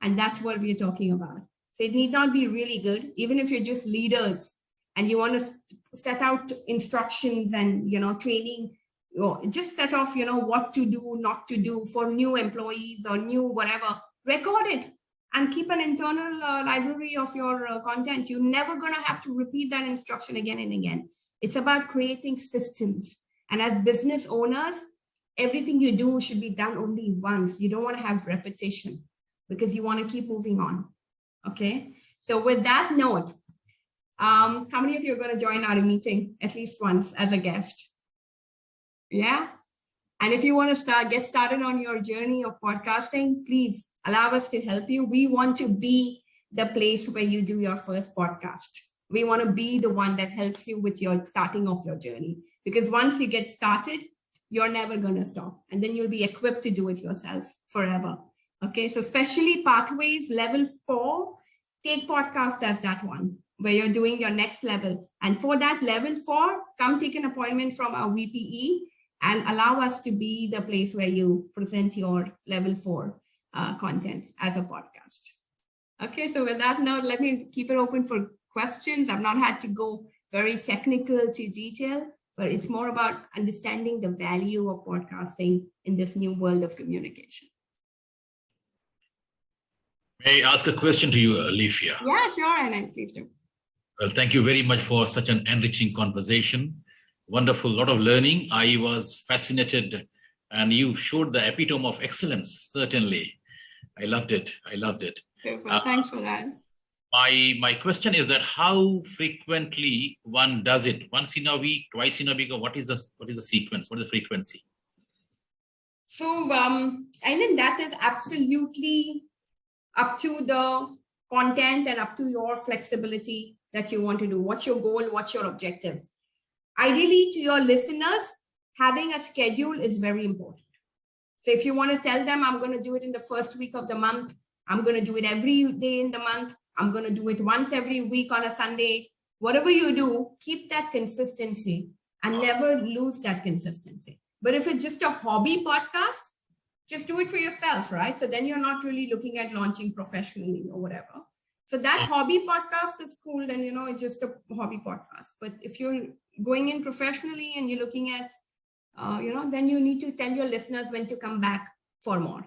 And that's what we're talking about. So it need not be really good, even if you're just leaders and you want to set out instructions and, training, just set off, what to do, not to do for new employees or new whatever, record it and keep an internal library of your content. You're never going to have to repeat that instruction again and again. It's about creating systems. And as business owners, everything you do should be done only once. You don't want to have repetition because you want to keep moving on. Okay. So with that note, how many of you are going to join our meeting at least once as a guest? Yeah. And if you want to get started on your journey of podcasting, please allow us to help you. We want to be the place where you do your first podcast. We want to be the one that helps you with your starting of your journey, because once you get started, you're never going to stop. And then you'll be equipped to do it yourself forever. Okay. So especially pathways, level 4, take podcast as that one where you're doing your next level. And for that level 4, come take an appointment from our VPE and allow us to be the place where you present your level 4 content as a podcast. Okay, so with that note, let me keep it open for questions. I've not had to go very technical to detail, but it's more about understanding the value of podcasting in this new world of communication. May I ask a question to you, Alifia? Yeah, sure, and please do. Well, thank you very much for such an enriching conversation. Wonderful, lot of learning. I was fascinated, and you showed the epitome of excellence. Certainly, I loved it. I loved it. Thanks for that. My question is that how frequently one does it? Once in a week, twice in a week, or what is the sequence? What is the frequency? So I think that is absolutely up to the content and up to your flexibility that you want to do. What's your goal? What's your objective? Ideally, to your listeners, having a schedule is very important. So if you want to tell them, I'm going to do it in the first week of the month, I'm going to do it every day in the month, I'm going to do it once every week on a Sunday, whatever you do, keep that consistency and never lose that consistency. But if it's just a hobby podcast, just do it for yourself, right? So then you're not really looking at launching professionally or whatever. So that hobby podcast is cool, then, it's just a hobby podcast. But if you're going in professionally and you're looking at, then you need to tell your listeners when to come back for more.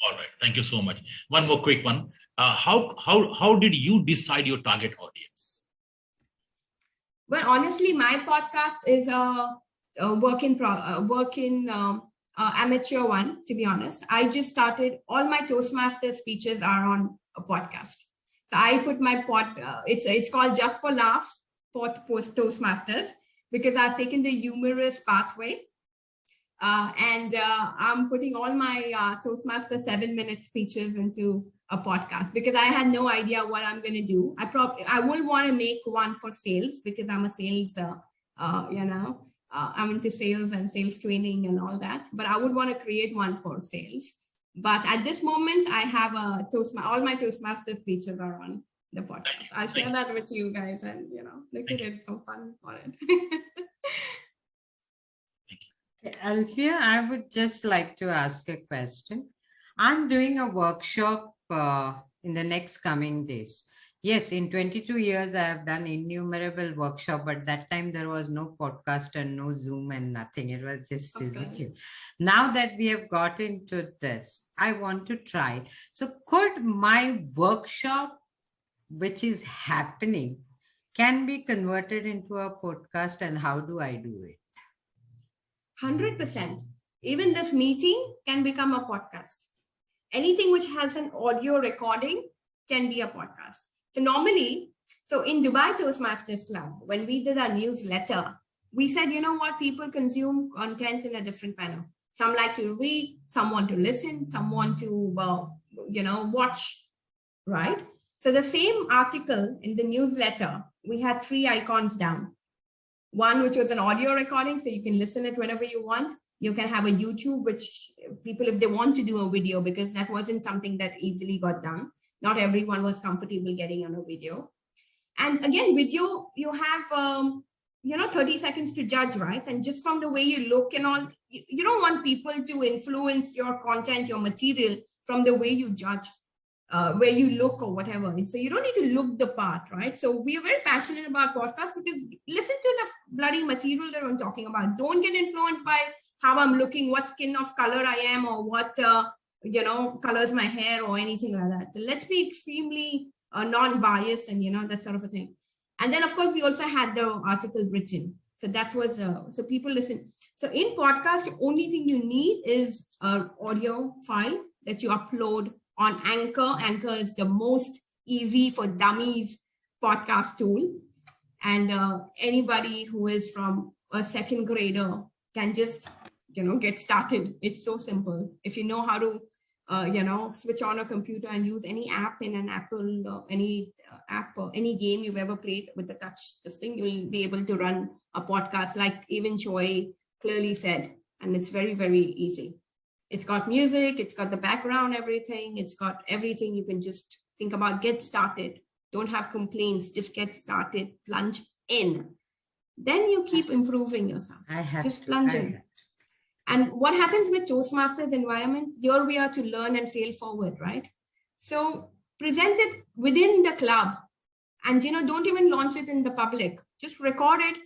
All right. Thank you so much. One more quick one. How did you decide your target audience? Well, honestly, my podcast is a amateur one, to be honest. I just started, all my Toastmasters speeches are on a podcast. So I put my it's called Just for Laugh. Toastmasters because I've taken the humorous pathway. And I'm putting all my Toastmaster 7-minute speeches into a podcast because I had no idea what I'm going to do. I will want to make one for sales because I'm a sales, I'm into sales and sales training and all that. But I would want to create one for sales. But at this moment, I have all my Toastmaster speeches are on the podcast. I'll share that with you guys and, look at it, some fun on it. Alfia, I would just like to ask a question. I'm doing a workshop in the next coming days. Yes, in 22 years, I have done innumerable workshops, but that time there was no podcast and no Zoom and nothing. It was just physical. Now that we have got into this, I want to try. So could my workshop, which is happening, can be converted into a podcast, and how do I do it? 100%. Even this meeting can become a podcast. Anything which has an audio recording can be a podcast. So normally, in Dubai Toastmasters Club, when we did our newsletter, we said, you know what, people consume content in a different manner. Some like to read, some want to listen, some want to, watch, right? So the same article in the newsletter, we had 3 icons down. One, which was an audio recording, so you can listen it whenever you want. You can have a YouTube, which people, if they want to do a video, because that wasn't something that easily got done. Not everyone was comfortable getting on a video. And again, video, you have, 30 seconds to judge, right? And just from the way you look and all, you don't want people to influence your content, your material from the way you judge. Where you look or whatever. So you don't need to look the part, right? So we are very passionate about podcasts because listen to the bloody material that I'm talking about. Don't get influenced by how I'm looking, what skin of color I am, or what, colors my hair or anything like that. So let's be extremely non-biased and, that sort of a thing. And then, of course, we also had the article written. So that was, so people listen. So in podcast, the only thing you need is an audio file that you upload on Anchor. Anchor is the most easy for dummies podcast tool. And anybody who is from a second grader can just, get started. It's so simple. If you know how to, switch on a computer and use any app in an Apple, any app or any game you've ever played with the touch, this thing, you'll be able to run a podcast like even Choi clearly said. And it's very, very easy. It's got music, it's got the background, everything. It's got everything you can just think about. Get started. Don't have complaints. Just get started. Plunge in. Then you keep improving yourself. Just plunge in. And what happens with Toastmasters environment? Here we are to learn and fail forward, right? So present it within the club. And, don't even launch it in the public. Just record it.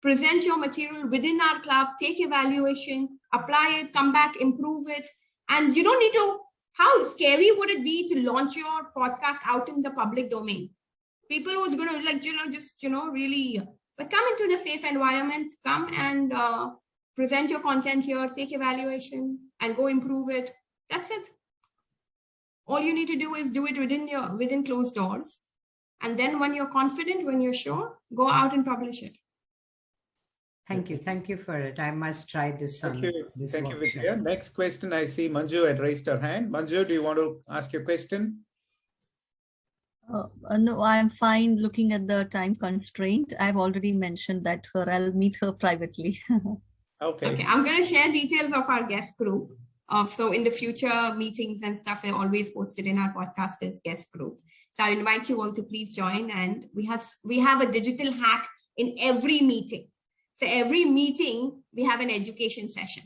Present your material within our club, take evaluation, apply it, come back, improve it. And you don't need to, how scary would it be to launch your podcast out in the public domain? People who's going to really, but come into the safe environment, come and present your content here, take evaluation and go improve it. That's it. All you need to do is do it within closed doors. And then when you're confident, when you're sure, go out and publish it. Thank you. Thank you for it. I must try this. Thank you, Vidya. Next question, I see Manju had raised her hand. Manju, do you want to ask your question? No, I'm fine looking at the time constraint. I've already mentioned that to her. I'll meet her privately. Okay. I'm going to share details of our guest group. So in the future meetings and stuff, they're always posted in our podcasters guest group. So I invite you all to please join. And we have a digital hack in every meeting. So every meeting, we have an education session.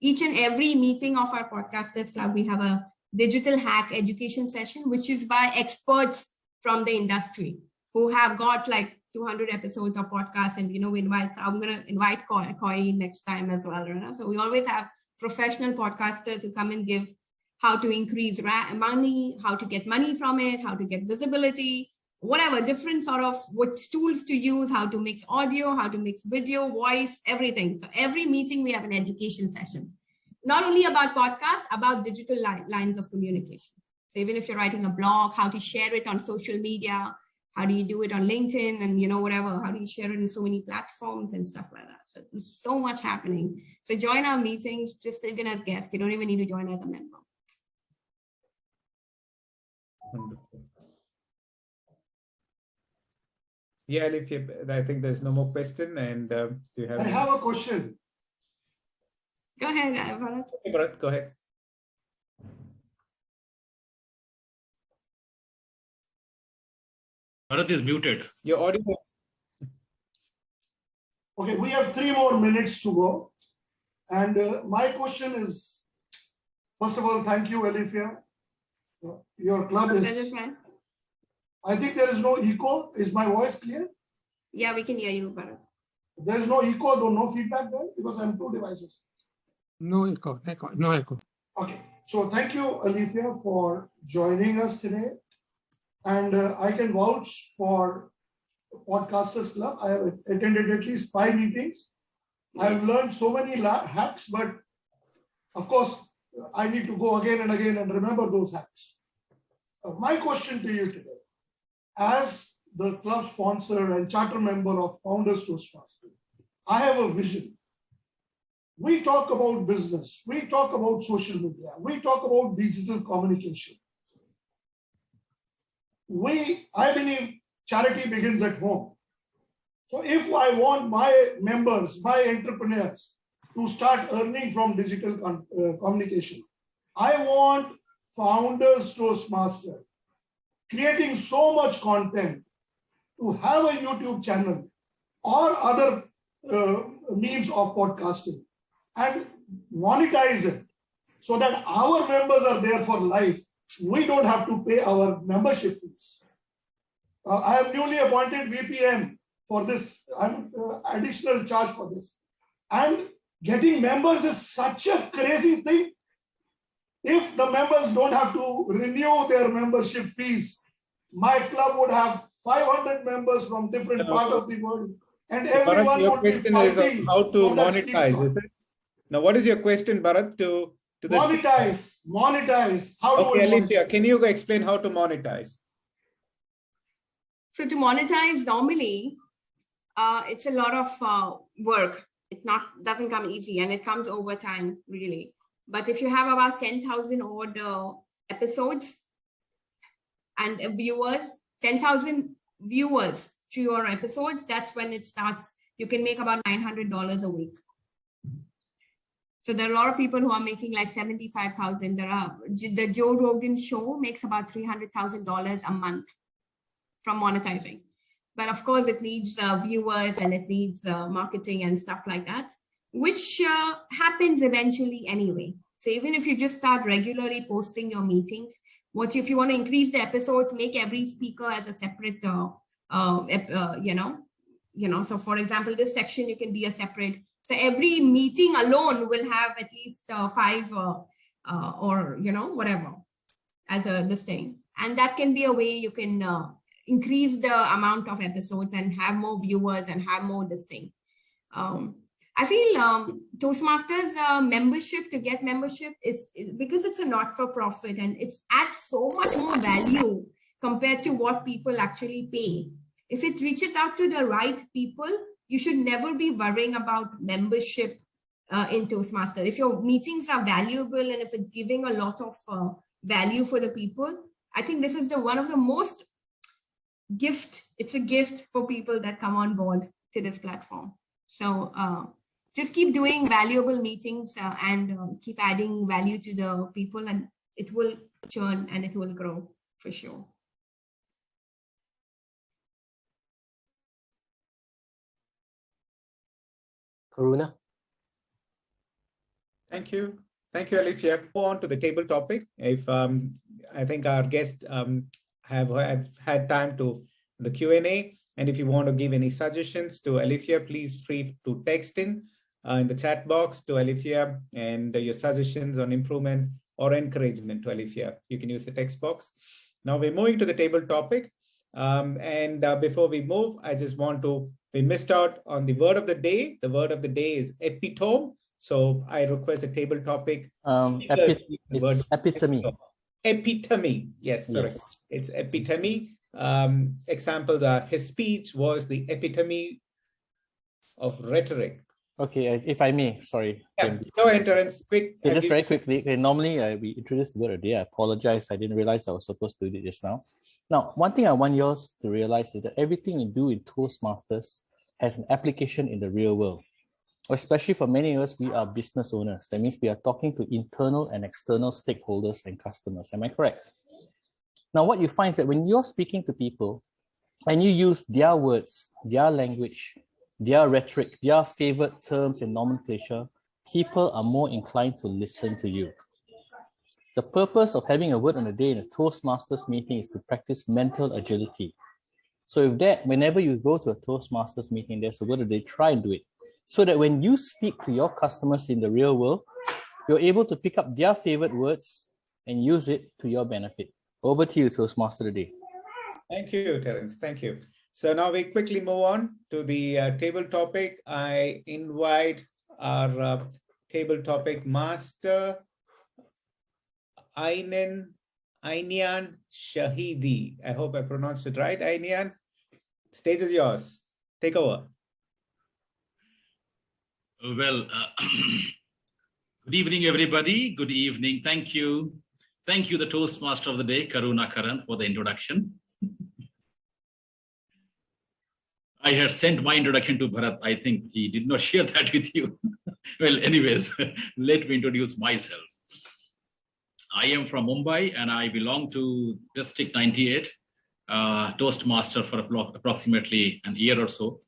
Each and every meeting of our Podcasters Club, we have a digital hack education session, which is by experts from the industry who have got like 200 episodes of podcasts. And, we invite, I'm going to invite Koi next time as well. Right? So we always have professional podcasters who come and give how to increase money, how to get money from it, how to get visibility, whatever, different sort of what tools to use, how to mix audio, how to mix video, voice, everything. So every meeting we have an education session, not only about podcast, about digital lines of communication. So even if you're writing a blog, how to share it on social media, How do you do it on LinkedIn and, you know, whatever? How do you share it in so many platforms and stuff like that? So there's so much happening. So join our meetings, just even as guests. You don't even need to join as a member. Wonderful. Yeah, if you, I think there's no more question. And do you have? I have a question. Go ahead, Bharat. Okay, Bharat, go ahead. Bharat is muted. Your audio. Okay, we have 3 more minutes to go. And my question is, first of all, thank you, Alifia. Your club is, I think there is no echo. Is my voice clear? Yeah, we can hear you, Bharat. There is no echo, though no feedback there, because I'm 2 devices. No echo, no echo. Okay, so thank you, Alifia, for joining us today. And I can vouch for Podcasters Club. I have attended at least 5 meetings. I've learned so many hacks, but of course, I need to go again and again and remember those hacks. My question to you today, as the club sponsor and charter member of Founders Toastmasters, I have a vision. We talk about business, we talk about social media, we talk about digital communication. I believe charity begins at home. So if I want my members, my entrepreneurs to start earning from digital communication, I want Founders Toastmasters creating so much content to have a YouTube channel or other means of podcasting and monetize it so that our members are there for life. We don't have to pay our membership fees. I am newly appointed VPN for this. I'm additional charge for this. And getting members is such a crazy thing. If the members don't have to renew their membership fees, my club would have 500 members from different parts of the world. And So everyone Bharat, your would be question is fighting how to for that monetize, is it? Now, what is your question, Bharat, to this? Monetize. How do Okay, we Alicia, can you explain how to monetize? So to monetize, normally, it's a lot of work. It doesn't come easy, and it comes over time, really. But if you have about 10,000 odd episodes and viewers, 10,000 viewers to your episodes, that's when it starts. You can make about $900 a week. So there are a lot of people who are making like 75,000. The Joe Rogan show makes about $300,000 a month from monetizing. But of course, it needs viewers and it needs marketing and stuff like that, which happens eventually anyway. So even if you just start regularly posting your meetings, if you want to increase the episodes, make every speaker as a separate, so for example, this section, you can be a separate. So every meeting alone will have at least 5 or, whatever as a this thing. And that can be a way you can increase the amount of episodes and have more viewers and have more this thing. I feel Toastmasters membership, to get membership, is because it's a not-for-profit and it adds so much more value compared to what people actually pay. If it reaches out to the right people, you should never be worrying about membership in Toastmasters. If your meetings are valuable and if it's giving a lot of value for the people, I think this is one of the most gift. It's a gift for people that come on board to this platform. So just keep doing valuable meetings and keep adding value to the people, and it will churn and it will grow for sure. Karuna. Thank you. Thank you, Alicia. Go on to the table topic. If I think our guests have had time to the Q&A, and if you want to give any suggestions to Alicia, please free to text in the chat box to Alicia and your suggestions on improvement or encouragement to Alicia. You can use the text box. Now we're moving to the table topic. Before we move, I just want to, we missed out on the word of the day. The word of the day is epitome. So I request the table topic. It's epitome. Epitome. Yes, sorry. Yes. It's epitome. examples are, his speech was the epitome of rhetoric. Okay, if I may, sorry. Yeah, go ahead, Terence, quick. Okay, just very quickly. Okay, normally we introduce the word a day. I apologize. I didn't realize I was supposed to do it just now. Now, one thing I want yours to realize is that everything you do in Toastmasters has an application in the real world. Especially for many of us, we are business owners. That means we are talking to internal and external stakeholders and customers. Am I correct? Now, what you find is that when you're speaking to people and you use their words, their language, their rhetoric, their favorite terms and nomenclature, people are more inclined to listen to you. The purpose of having a word on a day in a Toastmasters meeting is to practice mental agility. So if that, whenever you go to a Toastmasters meeting, there's a word a day, try and do it. So that when you speak to your customers in the real world, you're able to pick up their favorite words and use it to your benefit. Over to you, Toastmaster today. Thank you, Terence. Thank you. So now we quickly move on to the table topic. I invite our table topic master, Ainian Shahidi. I hope I pronounced it right, Ainian. Stage is yours. Take over. Well, good evening, everybody. Good evening. Thank you. Thank you, the Toastmaster of the day, Karuna Karan, for the introduction. I had sent my introduction to Bharat. I think he did not share that with you. Well, anyways, let me introduce myself. I am from Mumbai and I belong to District 98, Toastmaster for approximately an year or so.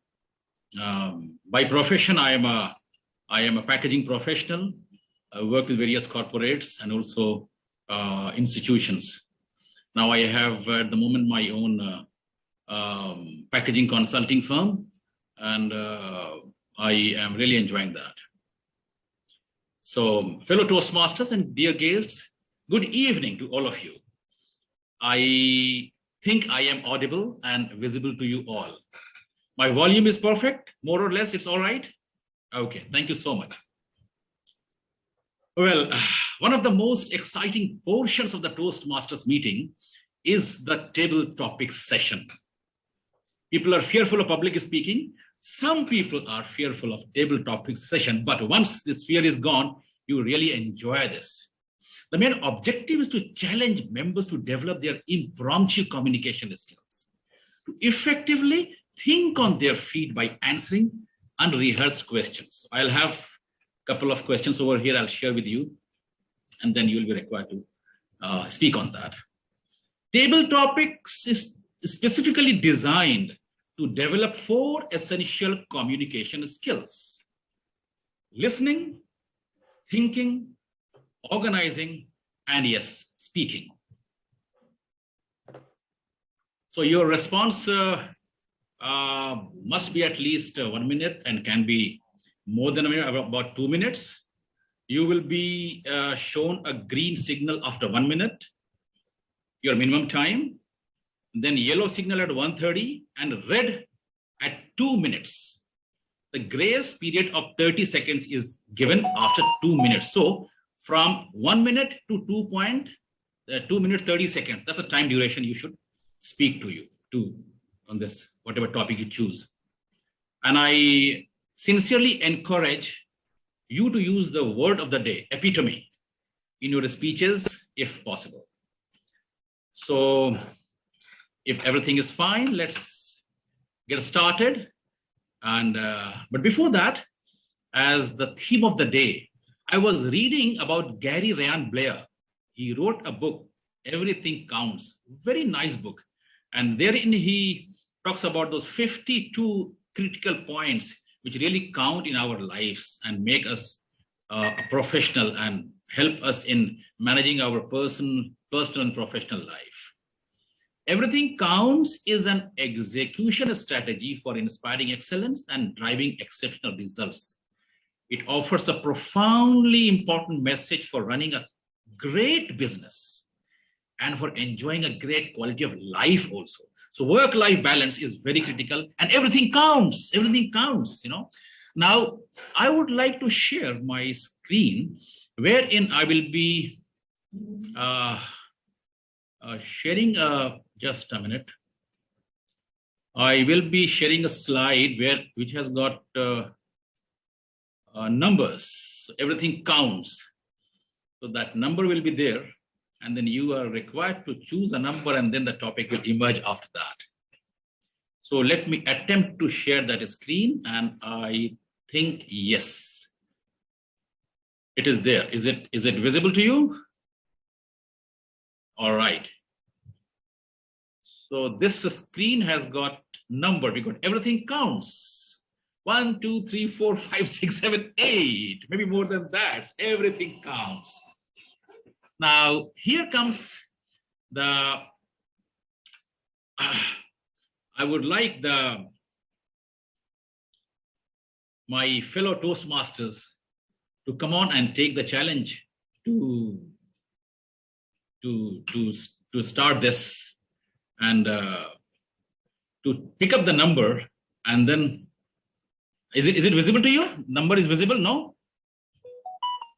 By profession, I am a packaging professional. I work with various corporates and also institutions. Now I have at the moment my own packaging consulting firm, and I am really enjoying that. So, fellow Toastmasters and dear guests, good evening to all of you. I think I am audible and visible to you all. My volume is perfect, more or less, it's all right? Okay, thank you so much. Well, one of the most exciting portions of the Toastmasters meeting is the table topic session. People are fearful of public speaking. Some people are fearful of table topic session, but once this fear is gone, you really enjoy this. The main objective is to challenge members to develop their impromptu communication skills, to effectively think on their feet by answering unrehearsed questions. I'll have a couple of questions over here I'll share with you, and then you'll be required to speak on that. Table topics is specifically designed to develop 4 essential communication skills: listening, thinking, organizing, and yes, speaking. So your response must be at least 1 minute and can be more than a minute, about 2 minutes. You will be shown a green signal after 1 minute, your minimum time, then yellow signal at 1:30 and red at 2 minutes. The grace period of 30 seconds is given after 2 minutes. So from 1 minute to 2 minutes 30 seconds, that's the time duration you should speak to on this, whatever topic you choose. And I sincerely encourage you to use the word of the day, epitome, in your speeches if possible. So if everything is fine, let's get started. And but before that, as the theme of the day, I was reading about Gary Ryan Blair. He wrote a book, Everything Counts, very nice book. And therein he talks about those 52 critical points which really count in our lives and make us a professional and help us in managing our personal and professional life. Everything Counts is an execution strategy for inspiring excellence and driving exceptional results. It offers a profoundly important message for running a great business and for enjoying a great quality of life also. So work-life balance is very critical, and everything counts. Everything counts, you know. Now, I would like to share my screen wherein I will be sharing just a minute. I will be sharing a slide which has got numbers. Everything counts. So that number will be there, and then you are required to choose a number, and then the topic will emerge after that. So let me attempt to share that screen, and I think yes, it is there. Is it visible to you? All right. So this screen has got number because everything counts. 1, 2, 3, 4, 5, 6, 7, 8, maybe more than that. Everything counts. Now here comes the. I would like my fellow Toastmasters to come on and take the challenge to start this and to pick up the number, and then is it visible to you? Number is visible? No?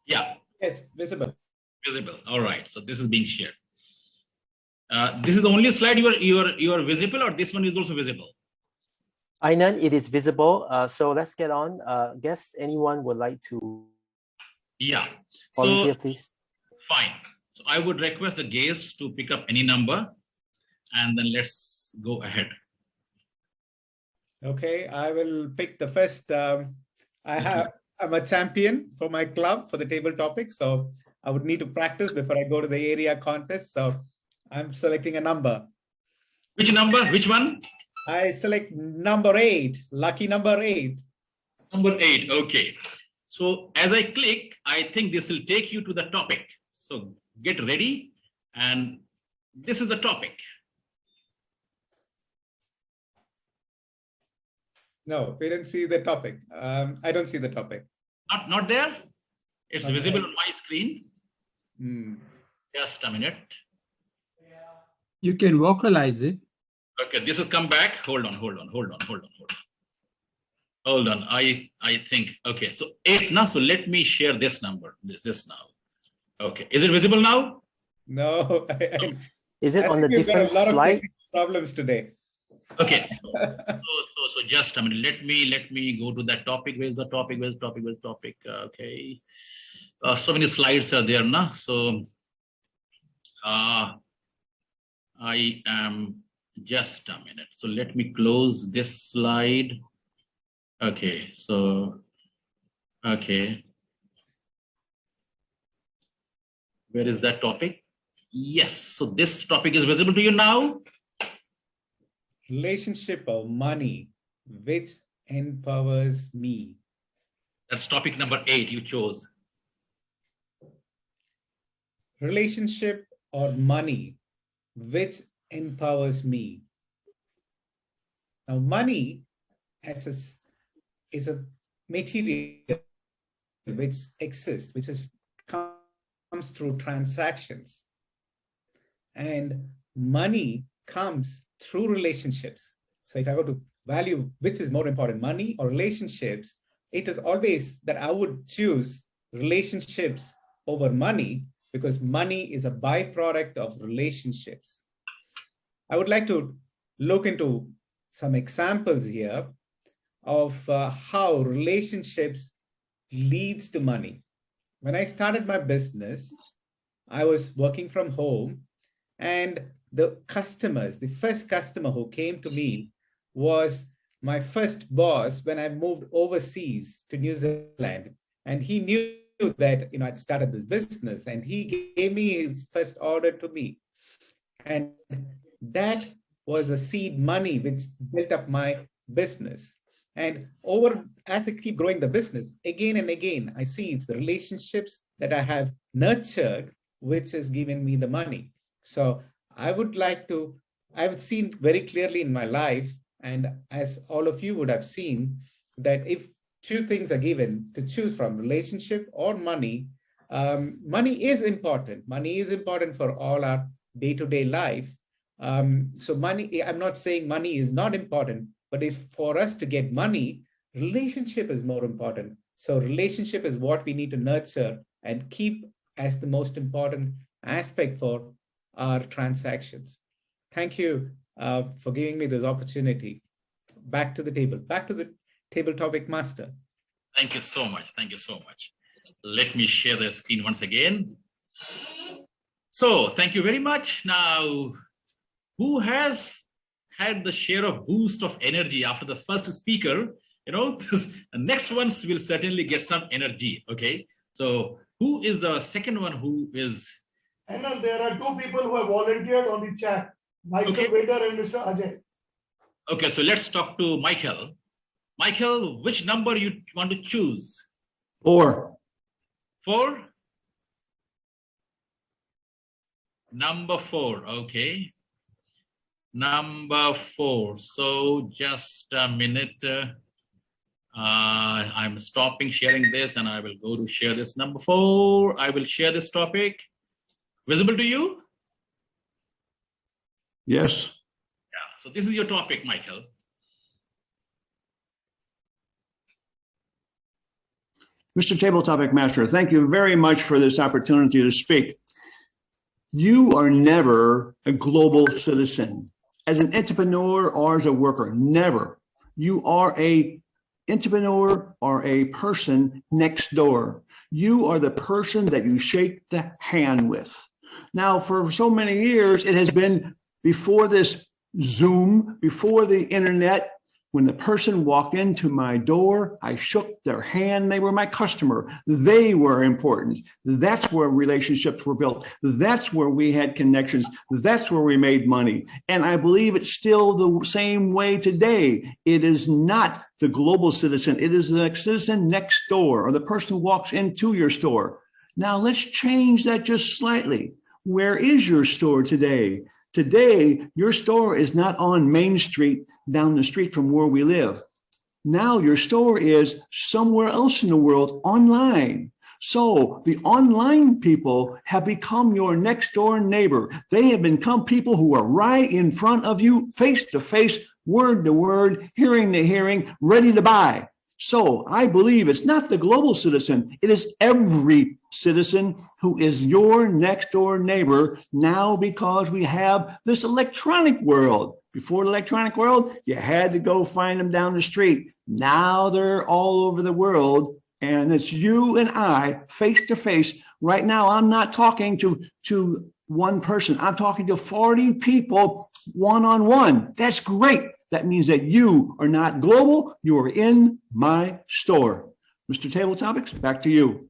Yeah. Yes, visible. Visible. All right. So this is being shared. This is the only slide you are visible, or this one is also visible? Ainan, it is visible. So let's get on. Guess anyone would like to volunteer, please? Fine. So I would request the guests to pick up any number, and then let's go ahead. Okay, I will pick the first. I'm a champion for my club for the table topic, so I would need to practice before I go to the area contest. So I'm selecting a number. Which number? Which one? I select number 8, lucky number 8. Number 8, okay. So as I click, I think this will take you to the topic. So get ready, and this is the topic. No, we didn't see the topic. I don't see the topic. Not there? It's Not visible there. on my screen. Just a minute. You can vocalize it. Okay, this has come back. Hold on. I think, okay, so 8 now. So let me share this number, this now. Okay, is it visible now? No. Is it on the different slide? A lot of problems today. Okay, so just a minute. Let me go to that topic. Where's the topic? Where's the topic? Okay, so many slides are there now. So I am just a minute. So let me close this slide. Okay, so okay, where is that topic? Yes, so this topic is visible to you now. Relationship of money, which empowers me. That's topic number 8 you chose. Relationship or money, which empowers me. Now, money is a material which exists, which comes through transactions. And money comes through relationships. So if I were to value which is more important, money or relationships, it is always that I would choose relationships over money, because money is a byproduct of relationships. I would like to look into some examples here of how relationships leads to money. When I started my business, I was working from home, and the first customer who came to me was my first boss when I moved overseas to New Zealand. And he knew that I'd started this business, and he gave me his first order to me. And that was the seed money which built up my business. And as I keep growing the business, again and again, I see it's the relationships that I have nurtured, which has given me the money. So I've seen very clearly in my life, and as all of you would have seen, that if 2 things are given to choose from, relationship or money, money is important. Money is important for all our day-to-day life. So money, I'm not saying money is not important, but if for us to get money, relationship is more important. So relationship is what we need to nurture and keep as the most important aspect for our transactions. Thank you. for giving me this opportunity. Back to the table topic master. Thank you so much. Thank you so much. Let me share the screen once again. So thank you very much. Now, who has had the share of boost of energy after the first speaker? You know, the next ones will certainly get some energy. Okay. So who is the second one who is? And there are two people who have volunteered on the chat, Michael Vader and Mr. Ajay. Okay, so let's talk to Michael. Michael, which number you want to choose? 4. 4? Number 4, okay. Number 4. So just a minute. I'm stopping sharing this and I will go to share this. Number 4, I will share this topic. Visible to you? Yes. Yeah, so this is your topic, Michael. Mr. Table Topic Master, thank you very much for this opportunity to speak. You are never a global citizen. As an entrepreneur or as a worker, never. You are a entrepreneur or a person next door. You are the person that you shake the hand with. Now, for so many years, it has been before this Zoom, before the internet. When the person walked into my door, I shook their hand. They were my customer. They were important. That's where relationships were built. That's where we had connections. That's where we made money. And I believe it's still the same way today. It is not the global citizen. It is the citizen next door or the person who walks into your store. Now let's change that just slightly. Where is your store today? Today, your store is not on Main Street down the street from where we live. Now your store is somewhere else in the world online. So the online people have become your next door neighbor. They have become people who are right in front of you, face to face, word to word, hearing to hearing, ready to buy. So I believe it's not the global citizen. It is every citizen who is your next door neighbor now, because we have this electronic world. Before the electronic world, you had to go find them down the street. Now they're all over the world, and it's you and I face to face. Right now, I'm not talking to one person. I'm talking to 40 people one-on-one. That's great. That means that you are not global. You are in my store. Mr. Table Topics, back to you.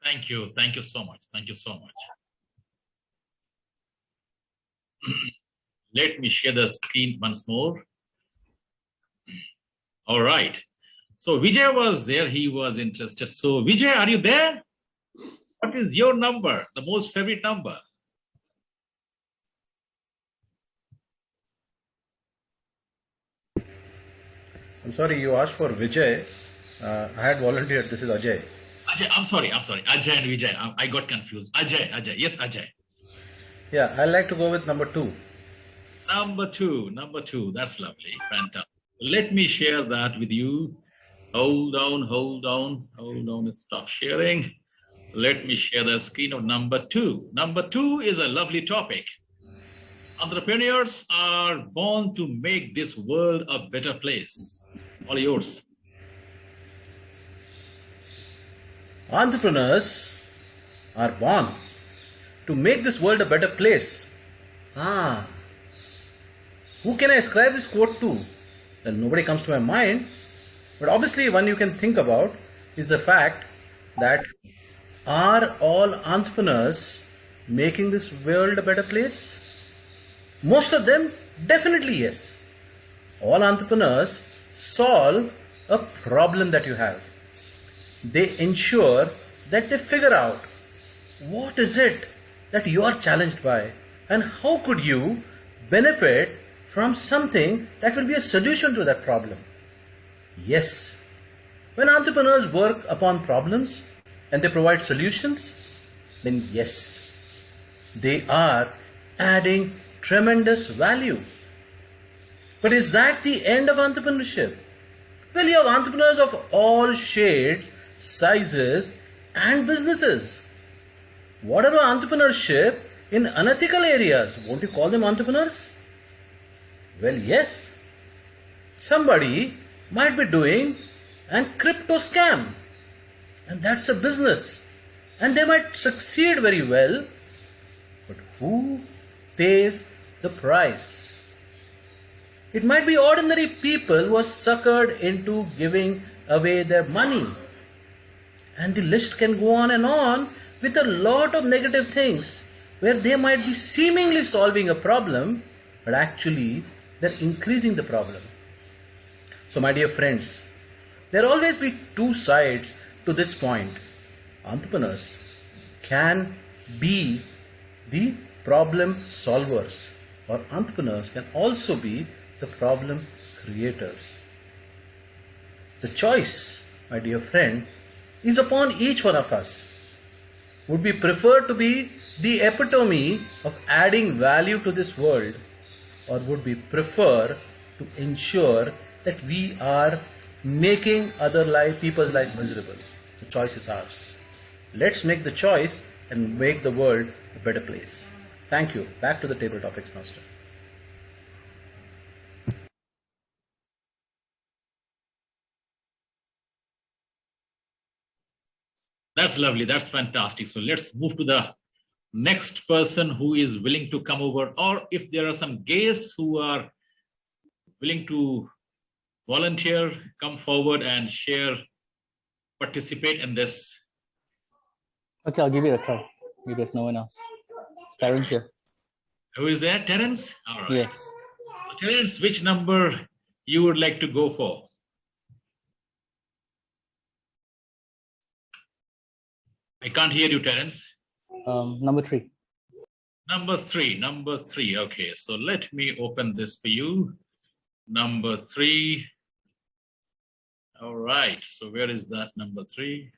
Thank you. Thank you so much. Thank you so much. Let me share the screen once more. All right. So Vijay was there. He was interested. So Vijay, are you there? What is your number? The most favorite number? I'm sorry, you asked for Vijay. I had volunteered. This is Ajay. Ajay, I'm sorry. Ajay and Vijay. I got confused. Ajay. Yes, Ajay. Yeah, I like to go with number 2. Number two. That's lovely. Fantastic. Let me share that with you. Hold on. Stop sharing. Let me share the screen of number 2. Number 2 is a lovely topic. Entrepreneurs are born to make this world a better place. All yours. Entrepreneurs are born to make this world a better place. Who can I ascribe this quote to? Well, nobody comes to my mind. But obviously one you can think about is the fact that are all entrepreneurs making this world a better place? Most of them, definitely yes. All entrepreneurs solve a problem that you have. They ensure that they figure out what is it that you are challenged by and how could you benefit from something that will be a solution to that problem. Yes, when entrepreneurs work upon problems and they provide solutions, then yes, they are adding tremendous value. But is that the end of entrepreneurship? Well, you have entrepreneurs of all shades, sizes, and businesses. Whatever entrepreneurship In unethical areas, won't you call them entrepreneurs? Well, yes. Somebody might be doing a crypto scam, and that's a business, and they might succeed very well, but who pays the price? It might be ordinary people who are suckered into giving away their money. And the list can go on with a lot of negative things where they might be seemingly solving a problem, but actually they're increasing the problem. So my dear friends, there will always be two sides to this point. Entrepreneurs can be the problem solvers, or entrepreneurs can also be the problem creators. The choice, my dear friend, is upon each one of us. Would we prefer to be the epitome of adding value to this world, or would we prefer to ensure that we are making people's life miserable? The choice is ours. Let's make the choice and make the world a better place. Thank you. Back to the table topics, Master. That's lovely. That's fantastic. So let's move to the next person who is willing to come over, or if there are some guests who are willing to volunteer, come forward and share, participate in this. Okay, I'll give it a try. If there's no one else. It's Terence here. Who is there? Terence? All right. Yes. Terence, which number you would like to go for? I can't hear you, Terence. Number 3. Number three. Okay, so let me open this for you. Number 3. All right, so where is that number 3?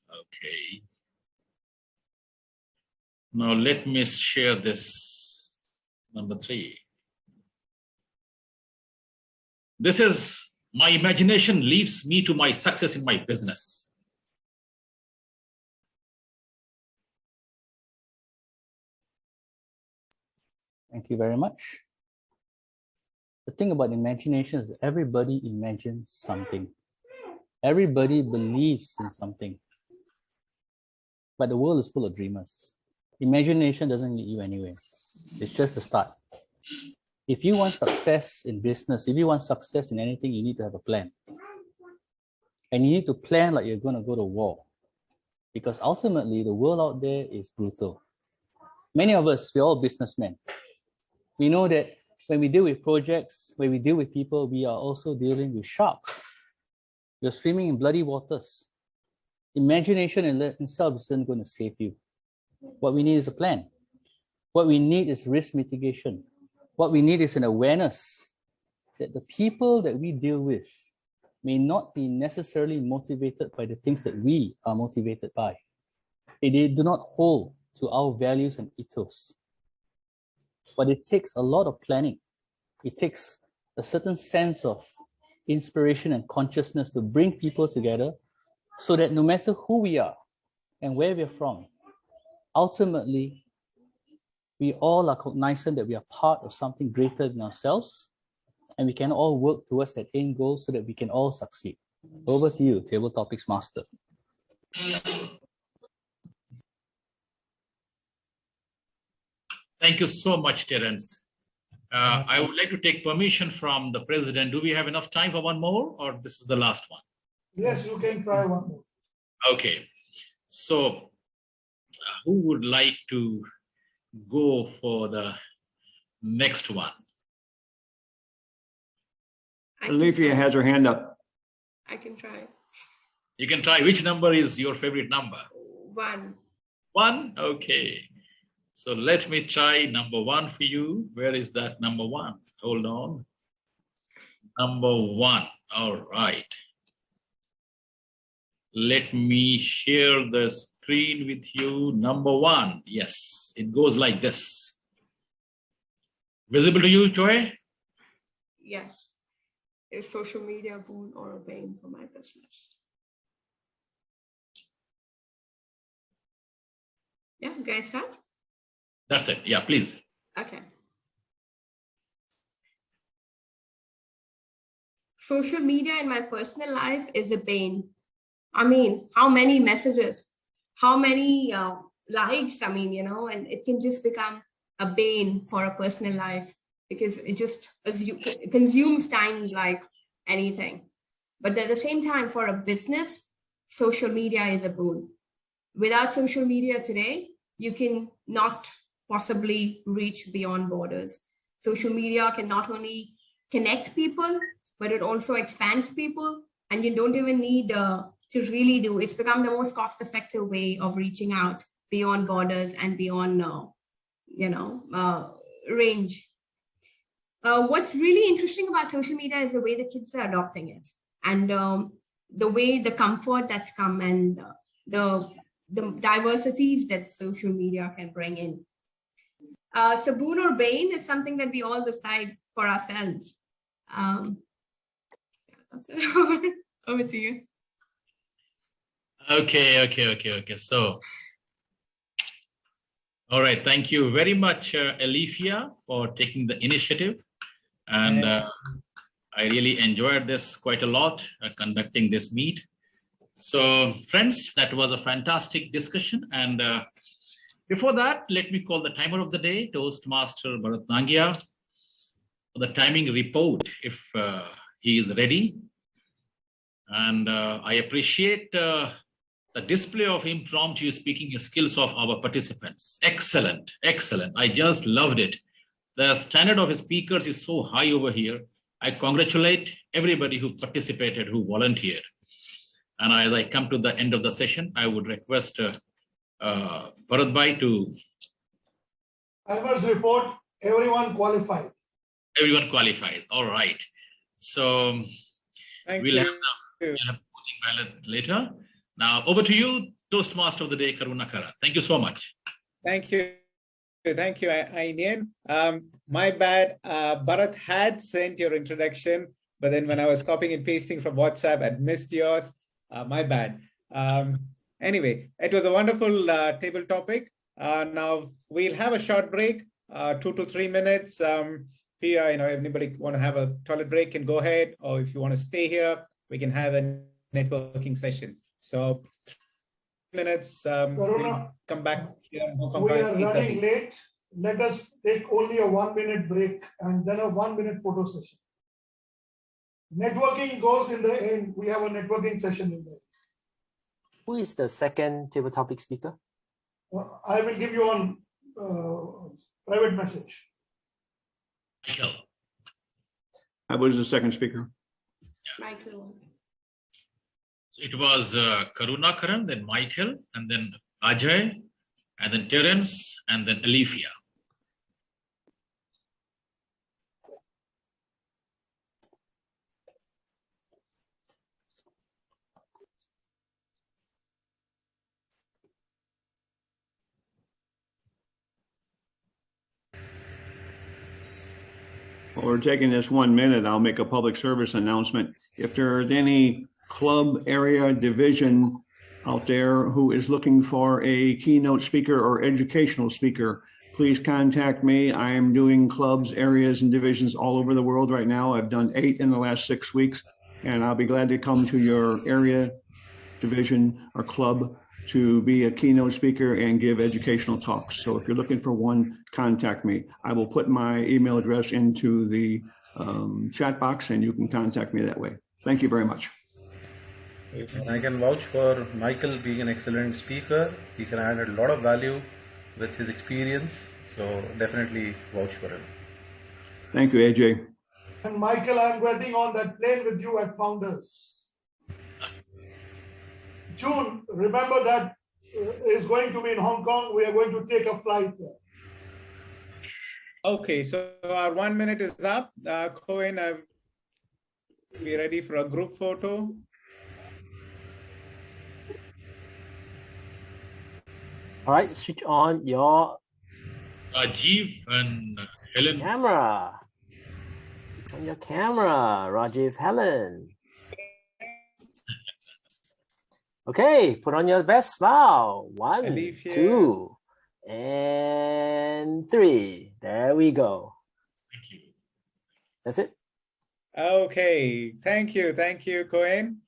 Okay. Now let me share this number 3. This is, my imagination leads me to my success in my business. Thank you very much. The thing about imagination is that everybody imagines something. Everybody believes in something. But the world is full of dreamers. Imagination doesn't lead you anywhere. It's just the start. If you want success in business, if you want success in anything, you need to have a plan. And you need to plan like you're going to go to war. Because ultimately, the world out there is brutal. Many of us, we're all businessmen. We know that when we deal with projects, when we deal with people, we are also dealing with sharks. You're swimming in bloody waters. Imagination in itself isn't going to save you. What we need is a plan. What we need is risk mitigation. What we need is an awareness that the people that we deal with may not be necessarily motivated by the things that we are motivated by. They do not hold to our values and ethos. But it takes a lot of planning. It takes a certain sense of inspiration and consciousness to bring people together so that no matter who we are and where we're from, ultimately, we all are cognizant that we are part of something greater than ourselves, and we can all work towards that end goal so that we can all succeed. Over to you, Table Topics Master. Thank you so much, Terence. I would like to take permission from the president. Do we have enough time for one more, or this is the last one? Yes, you can try one more. Okay. So who would like to go for the next one? Alethea has her hand up. I can try. You can try. Which number is your favorite number? 1. 1? Okay. So let me try number 1 for you. Where is that number 1? Hold on. Number 1. All right. Let me share the screen with you. Number 1. Yes, it goes like this. Visible to you, Joy? Yes. Is social media a boon or a bane for my business? Yeah, guys, start. That's it. Yeah, please. Okay. Social media in my personal life is a bane. I mean, how many messages, how many likes, I mean, and it can just become a bane for a personal life because it just consumes time like anything. But at the same time, for a business, social media is a boon. Without social media today, you can not possibly reach beyond borders. Social media can not only connect people, but it also expands people, and you don't even need to really do. It's become the most cost-effective way of reaching out beyond borders and beyond, range. What's really interesting about social media is the way the kids are adopting it, and the way the comfort that's come and the diversities that social media can bring in. So boon or bane is something that we all decide for ourselves. Over to you. Okay. So, all right. Thank you very much, Alifia, for taking the initiative. And I really enjoyed this quite a lot, conducting this meet. So, friends, that was a fantastic discussion. And before that, let me call the timer of the day, Toastmaster Bharat Nangia, for the timing report, if he is ready. And I appreciate the display of impromptu speaking skills of our participants. Excellent. I just loved it. The standard of speakers is so high over here. I congratulate everybody who participated, who volunteered. And as I come to the end of the session, I would request Bharat Bhai to... I must report, everyone qualified. Everyone qualified. All right. So we'll have the voting ballot later. Now over to you, Toastmaster of the day, Karunakara. Thank you so much. Thank you, Ainian. My bad. Bharat had sent your introduction, but then when I was copying and pasting from WhatsApp, I'd missed yours. My bad. Anyway, it was a wonderful table topic. Now we'll have a short break, 2 to 3 minutes. Here, anybody want to have a toilet break can go ahead, or if you want to stay here, we can have a networking session. So 3 minutes, we'll come back here. We are running late. Let us take only a 1 minute break and then a 1 minute photo session. Networking goes in the end. We have a networking session in there. Who is the second table topic speaker? I will give you on private message. Michael. I was the second speaker. Michael. So it was Karunakaran, then Michael, and then Ajay, and then Terence, and then Alifia. Well, we're taking this 1 minute. I'll make a public service announcement. If there's any club area division out there who is looking for a keynote speaker or educational speaker, please contact me. I am doing clubs, areas, and divisions all over the world right now. I've done 8 in the last 6 weeks, and I'll be glad to come to your area, division, or club to be a keynote speaker and give educational talks. So if you're looking for one, contact me. I will put my email address into the chat box and you can contact me that way. Thank you very much. And I can vouch for Michael being an excellent speaker. He can add a lot of value with his experience. So definitely vouch for him. Thank you, AJ. And Michael, I'm getting on that plane with you at Founders. June, remember that is going to be in Hong Kong. We are going to take a flight there. Okay, so our 1 minute is up. Cohen, we ready for a group photo? All right, switch on your Rajiv and Helen. camera. On your camera, Rajiv, Helen. Okay, put on your best smile. 1, Alifia. 2, And 3. There we go. Thank you. That's it. Okay, thank you, Cohen.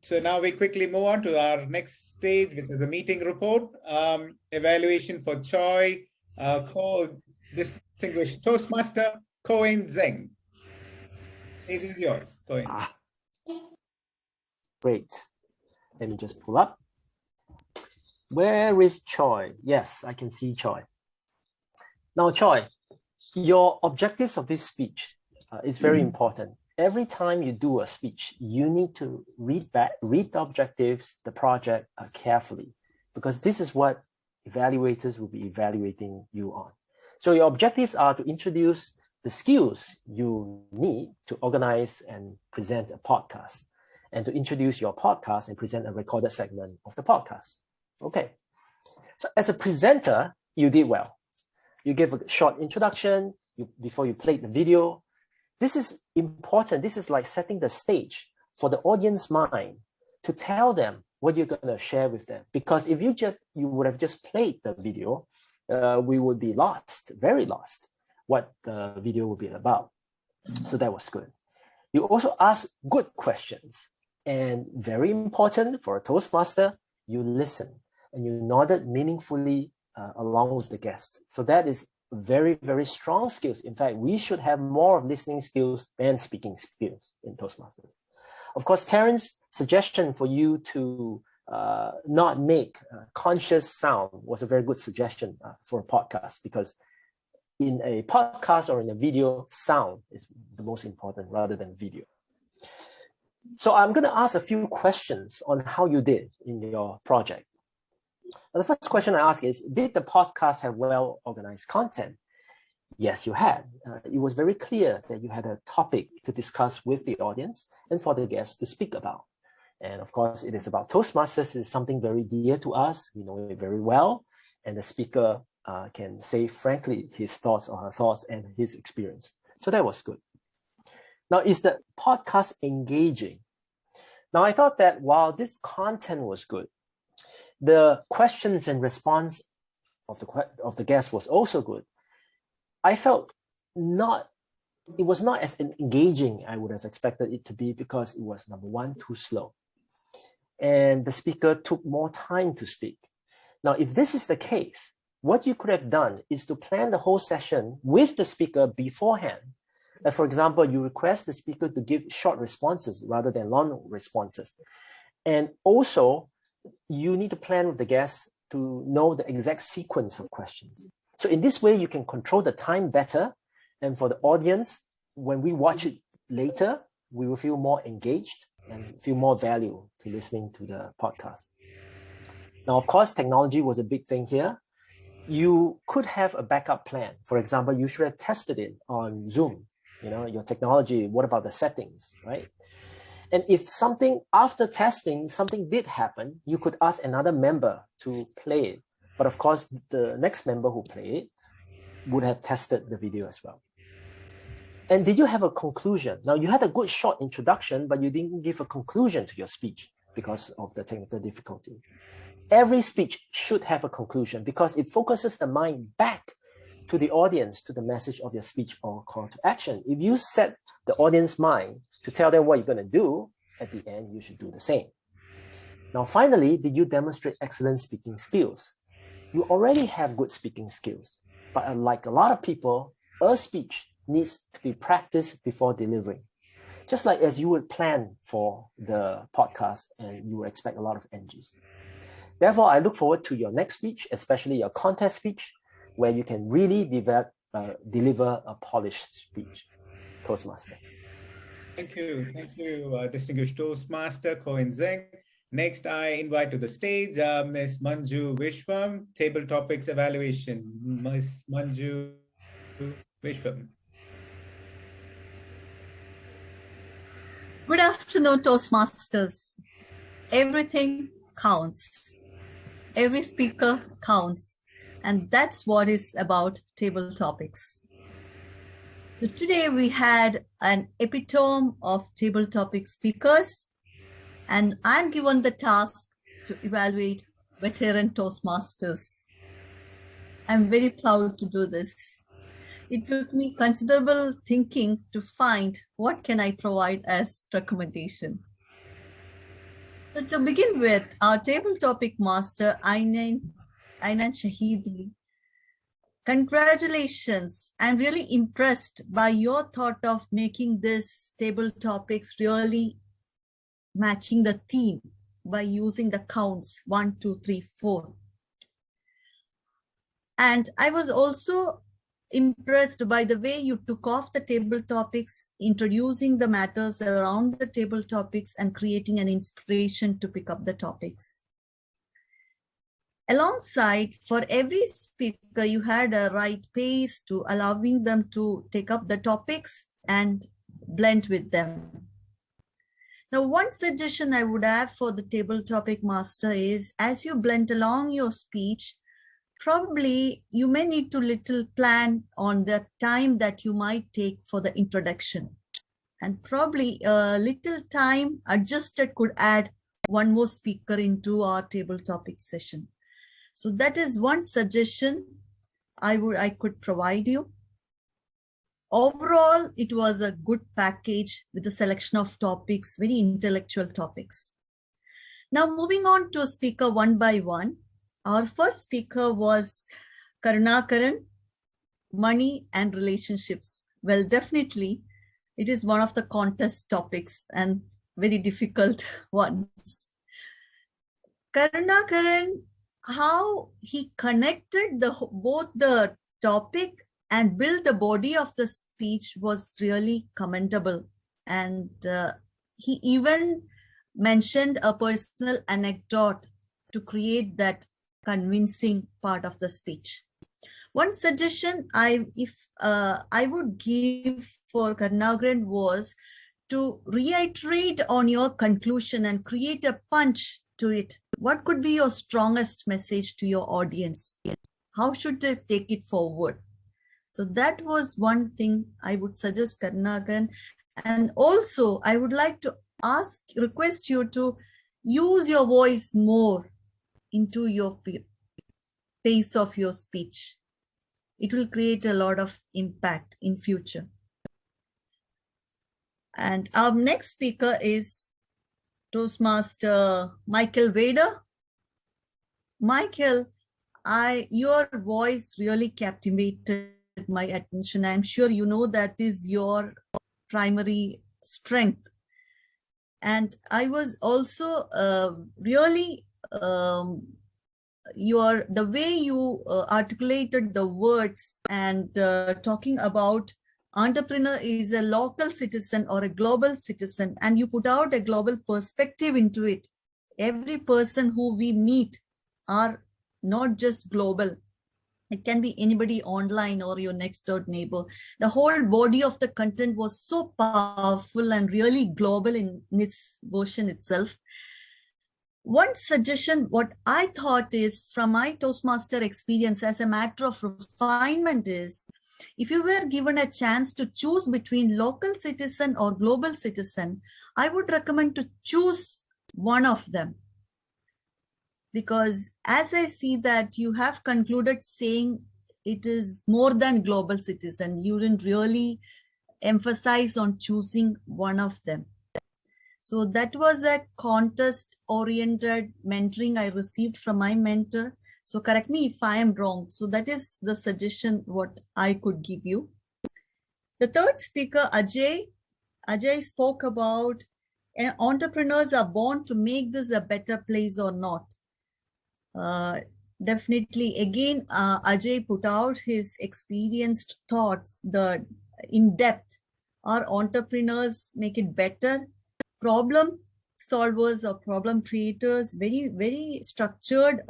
So now we quickly move on to our next stage, which is the meeting report. Evaluation for Choi, distinguished Toastmaster Cohen Zeng. It is yours, Cohen. Great. Let me just pull up. Where is Choi? Yes, I can see Choi. Now, Choi, your objectives of this speech is very important. Every time you do a speech, you need to read the objectives, the project carefully, because this is what evaluators will be evaluating you on. So your objectives are to introduce the skills you need to organize and present a podcast, and to introduce your podcast and present a recorded segment of the podcast. Okay. So as a presenter, you did well. You gave a short introduction before you played the video. This is important. This is like setting the stage for the audience mind to tell them what you're going to share with them. Because if you would have just played the video, we would be lost, very lost, what the video would be about. So that was good. You also asked good questions. And very important for a Toastmaster, you listen and you nodded meaningfully along with the guest. So that is very, very strong skills. In fact, we should have more of listening skills than speaking skills in Toastmasters. Of course, Terence's suggestion for you to not make conscious sound was a very good suggestion for a podcast, because in a podcast or in a video, sound is the most important rather than video. So I'm going to ask a few questions on how you did in your project. Now, the first question I ask is, did the podcast have well-organized content? Yes, you had. It was very clear that you had a topic to discuss with the audience and for the guests to speak about. And of course, it is about Toastmasters. It's something very dear to us. We know it very well. And the speaker can say frankly his thoughts or her thoughts and his experience. So that was good. Now, is the podcast engaging? Now, I thought that while this content was good, the questions and response of the guest was also good. I felt it was not as engaging I would have expected it to be, because it was, number one, too slow. And the speaker took more time to speak. Now, if this is the case, what you could have done is to plan the whole session with the speaker beforehand. For example, you request the speaker to give short responses rather than long responses. And also, you need to plan with the guests to know the exact sequence of questions. So in this way, you can control the time better. And for the audience, when we watch it later, we will feel more engaged and feel more value to listening to the podcast. Now, of course, technology was a big thing here. You could have a backup plan. For example, you should have tested it on Zoom. Your technology, what about the settings, right? And if after testing, something did happen, you could ask another member to play it. But of course, the next member who played it would have tested the video as well. And did you have a conclusion? Now, you had a good short introduction, but you didn't give a conclusion to your speech because of the technical difficulty. Every speech should have a conclusion, because it focuses the mind back to the audience, to the message of your speech or call to action. If you set the audience mind to tell them what you're going to do, at the end, you should do the same. Now, finally, did you demonstrate excellent speaking skills? You already have good speaking skills, but unlike a lot of people, a speech needs to be practiced before delivering. Just like as you would plan for the podcast and you would expect a lot of NGs. Therefore, I look forward to your next speech, especially your contest speech, where you can really deliver a polished speech. Toastmaster. Thank you, distinguished Toastmaster Cohen Zeng. Next, I invite to the stage Ms. Manju Vishwam, Table Topics Evaluation. Ms. Manju Vishwam. Good afternoon, Toastmasters. Everything counts. Every speaker counts. And that's what is about table topics. So today we had an epitome of table topic speakers, and I'm given the task to evaluate veteran Toastmasters. I'm very proud to do this. It took me considerable thinking to find what can I provide as recommendation. So to begin with, our table topic master, Aynan Shahidi. Congratulations. I'm really impressed by your thought of making this table topics really matching the theme by using the counts 1, 2, 3, 4. And I was also impressed by the way you took off the table topics, introducing the matters around the table topics and creating an inspiration to pick up the topics. Alongside, for every speaker, you had a right pace to allowing them to take up the topics and blend with them. Now, one suggestion I would have for the table topic master is, as you blend along your speech, probably you may need to little plan on the time that you might take for the introduction. And probably a little time adjusted could add one more speaker into our table topic session. So that is one suggestion I could provide you. Overall, it was a good package with a selection of topics, very intellectual topics. Now moving on to speaker one by one. Our first speaker was Karunakaran, money and relationships. Well, definitely, it is one of the contest topics and very difficult ones. Karunakaran, how he connected both the topic and build the body of the speech was really commendable. And he even mentioned a personal anecdote to create that convincing part of the speech. One suggestion I would give for Karunakaran was to reiterate on your conclusion and create a punch to it. What could be your strongest message to your audience? How should they take it forward? So that was one thing I would suggest, Karunakaran. And also, I would like to request you to use your voice more into your pace of your speech. It will create a lot of impact in future. And our next speaker is Toastmaster Michael Vader. Michael, your voice really captivated my attention. I'm sure you know that is your primary strength. And I was also really the way you articulated the words and talking about entrepreneur is a local citizen or a global citizen, and you put out a global perspective into it. Every person who we meet are not just global. It can be anybody online or your next door neighbor. The whole body of the content was so powerful and really global in its version itself. One suggestion, what I thought is from my Toastmaster experience as a matter of refinement is, if you were given a chance to choose between local citizen or global citizen, I would recommend to choose one of them. Because as I see that you have concluded saying it is more than global citizen, you didn't really emphasize on choosing one of them. So that was a contest-oriented mentoring I received from my mentor. So correct me if I am wrong. So that is the suggestion what I could give you. The third speaker, Ajay spoke about entrepreneurs are born to make this a better place or not. Definitely, again, Ajay put out his experienced thoughts, the in-depth. Our entrepreneurs make it better. Problem solvers or problem creators, very, very structured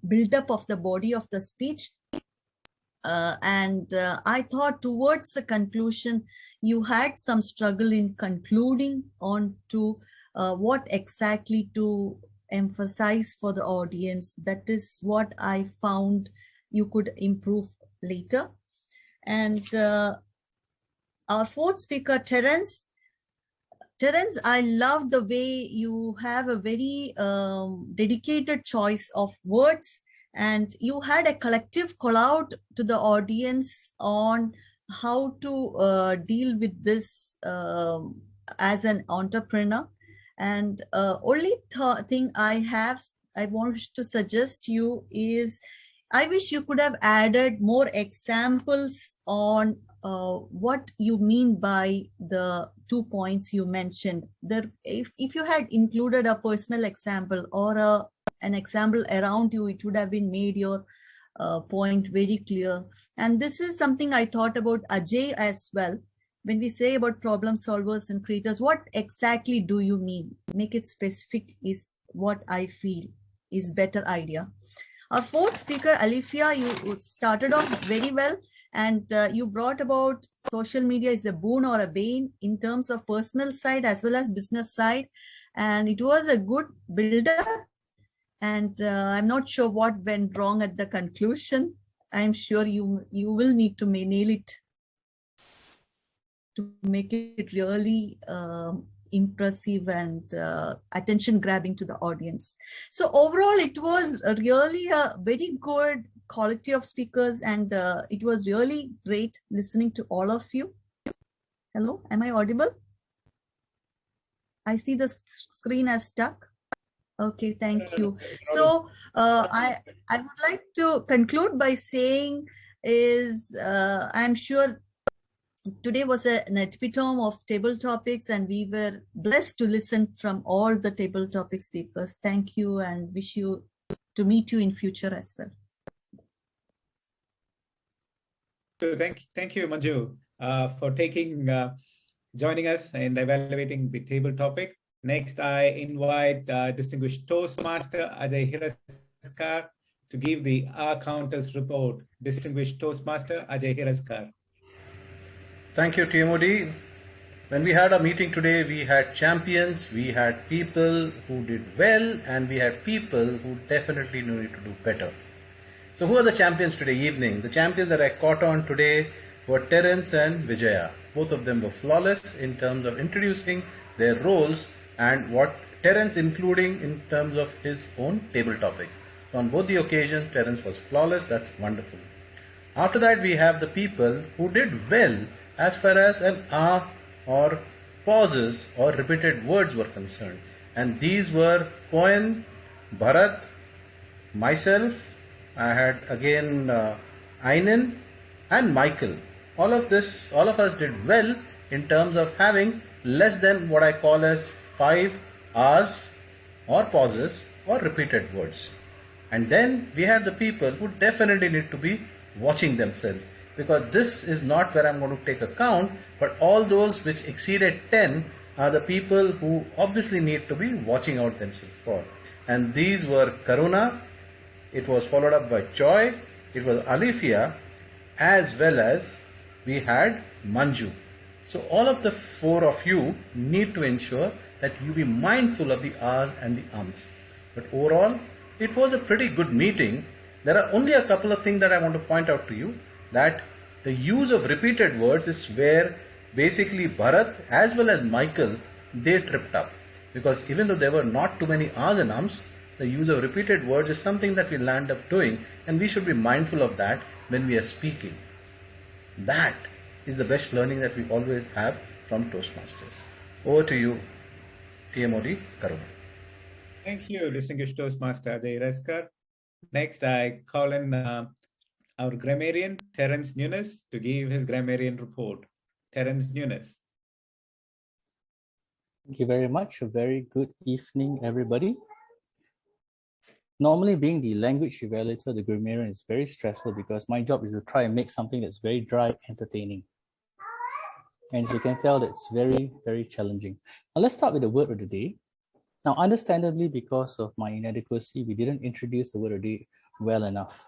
build-up of the body of the speech. I thought towards the conclusion, you had some struggle in concluding on to what exactly to emphasize for the audience. That is what I found you could improve later. And our fourth speaker, Terence, I love the way you have a very dedicated choice of words and you had a collective call out to the audience on how to deal with this as an entrepreneur. And only thing I want to suggest you is, I wish you could have added more examples on what you mean by the 2 points you mentioned. If you had included a personal example or an example around you, it would have been made your point very clear. And this is something I thought about Ajay as well. When we say about problem solvers and creators, what exactly do you mean? Make it specific is what I feel is better idea. Our fourth speaker, Alifia, you started off very well, and you brought about social media is a boon or a bane in terms of personal side as well as business side. And it was a good builder. And I'm not sure what went wrong at the conclusion. I'm sure you will need to nail it to make it really impressive and attention grabbing to the audience. So overall, it was really a very good quality of speakers, and it was really great listening to all of you. Hello, am I audible? I see the screen as stuck. Okay, thank you. So I would like to conclude by saying is I'm sure today was an epitome of table topics, and we were blessed to listen from all the table topic speakers. Thank you, and wish you to meet you in future as well. So thank you, Manju, for joining us and evaluating the table topic. Next, I invite distinguished Toastmaster Ajay Hiraskar to give the counters report. Distinguished Toastmaster Ajay Hiraskar. Thank you, TMOD. When we had a meeting today, we had champions, we had people who did well, and we had people who definitely needed to do better. So who are the champions today evening? The champions that I caught on today were Terence and Vijaya. Both of them were flawless in terms of introducing their roles and what Terence including in terms of his own table topics. So on both the occasions, Terence was flawless. That's wonderful. After that, we have the people who did well as far as an or pauses or repeated words were concerned. And these were Cohen, Bharat, myself, I had again Ainen and Michael. All of us did well in terms of having less than what I call as 5 R's or pauses or repeated words. And then we had the people who definitely need to be watching themselves, because this is not where I'm going to take a count, but all those which exceeded 10 are the people who obviously need to be watching out themselves for. And these were Karuna, it was followed up by Joy, it was Alifia, as well as we had Manju. So all of the 4 of you need to ensure that you be mindful of the R's and the ums. But overall, it was a pretty good meeting. There are only a couple of things that I want to point out to you, that the use of repeated words is where basically Bharat as well as Michael, they tripped up. Because even though there were not too many R's and ums, the use of repeated words is something that we land up doing, and we should be mindful of that when we are speaking. That is the best learning that we always have from Toastmasters. Over to you, TMOD Karuna. Thank you, distinguished Toastmaster Ajay Hiraskar. Next, I call in our grammarian, Terence Nunes, to give his grammarian report. Terence Nunes. Thank you very much. A very good evening, everybody. Normally, being the language evaluator, the grammarian is very stressful because my job is to try and make something that's very dry, entertaining. And as you can tell, that's very, very challenging. Now, let's start with the word of the day. Now, understandably, because of my inadequacy, we didn't introduce the word of the day well enough.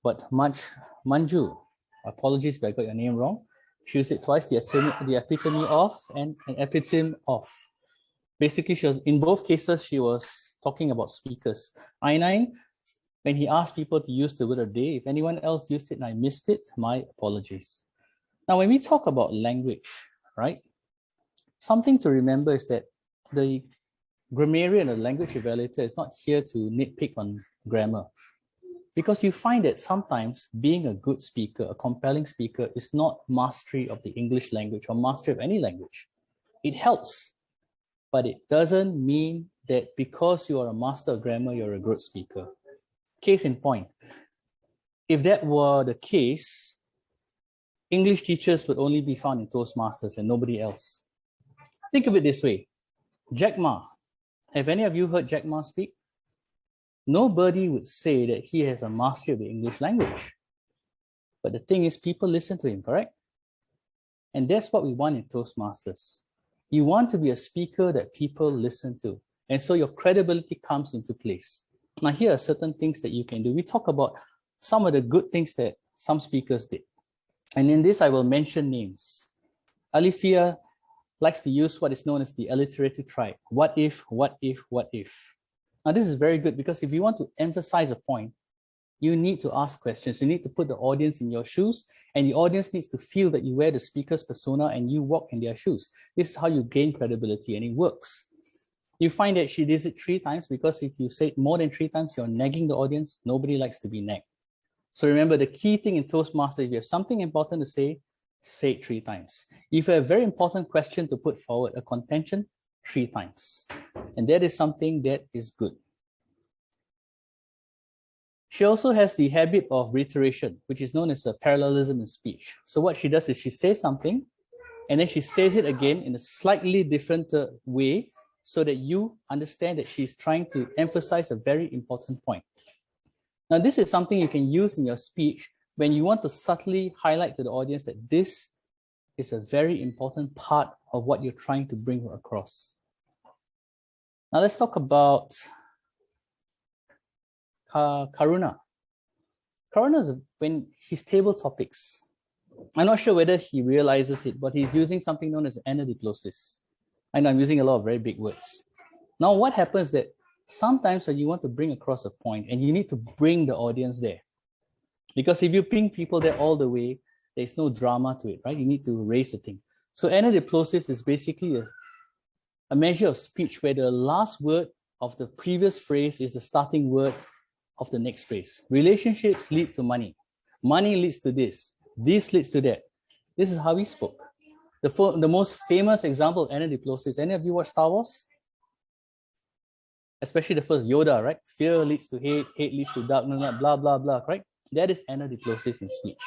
But Manju, apologies if I got your name wrong. She used it twice, the epitome of and an epitome of. Basically, in both cases, she was talking about speakers. I9, when he asked people to use the word of the day, if anyone else used it and I missed it, my apologies. Now, when we talk about language, right, something to remember is that the grammarian or language evaluator is not here to nitpick on grammar. Because you find that sometimes being a good speaker, a compelling speaker, is not mastery of the English language or mastery of any language. It helps, but it doesn't mean that because you are a master of grammar, you're a good speaker. Case in point, if that were the case, English teachers would only be found in Toastmasters and nobody else. Think of it this way. Jack Ma. Have any of you heard Jack Ma speak? Nobody would say that he has a mastery of the English language. But the thing is, people listen to him, correct? And that's what we want in Toastmasters. You want to be a speaker that people listen to. And so your credibility comes into place. Now, here are certain things that you can do. We talk about some of the good things that some speakers did. And in this, I will mention names. Alifia likes to use what is known as the alliterative triad. What if, what if, what if. Now, this is very good because if you want to emphasize a point, you need to ask questions. You need to put the audience in your shoes, and the audience needs to feel that you wear the speaker's persona and you walk in their shoes. This is how you gain credibility, and it works. You find that she does it 3 times because if you say it more than 3 times, you're nagging the audience. Nobody likes to be nagged. So remember, the key thing in Toastmasters, if you have something important to say it 3 times. If you have a very important question to put forward, a contention, 3 times. And that is something that is good. She also has the habit of reiteration, which is known as a parallelism in speech. So what she does is she says something, and then she says it again in a slightly different way, so that you understand that she's trying to emphasize a very important point. Now, this is something you can use in your speech when you want to subtly highlight to the audience that this is a very important part of what you're trying to bring across. Now, let's talk about Karuna. Karuna is when he's table topics. I'm not sure whether he realizes it, but he's using something known as anadiplosis. I know I'm using a lot of very big words. Now, what happens that sometimes when you want to bring across a point and you need to bring the audience there, because if you bring people there all the way, there's no drama to it, right? You need to raise the thing. So anadiplosis is basically a measure of speech where the last word of the previous phrase is the starting word of the next phrase. Relationships lead to money. Money leads to this. This leads to that. This is how he spoke. The most famous example of anadiplosis, any of you watch Star Wars? Especially the first Yoda, right? Fear leads to hate, hate leads to darkness, blah, blah, blah, right? That is anadiplosis in speech.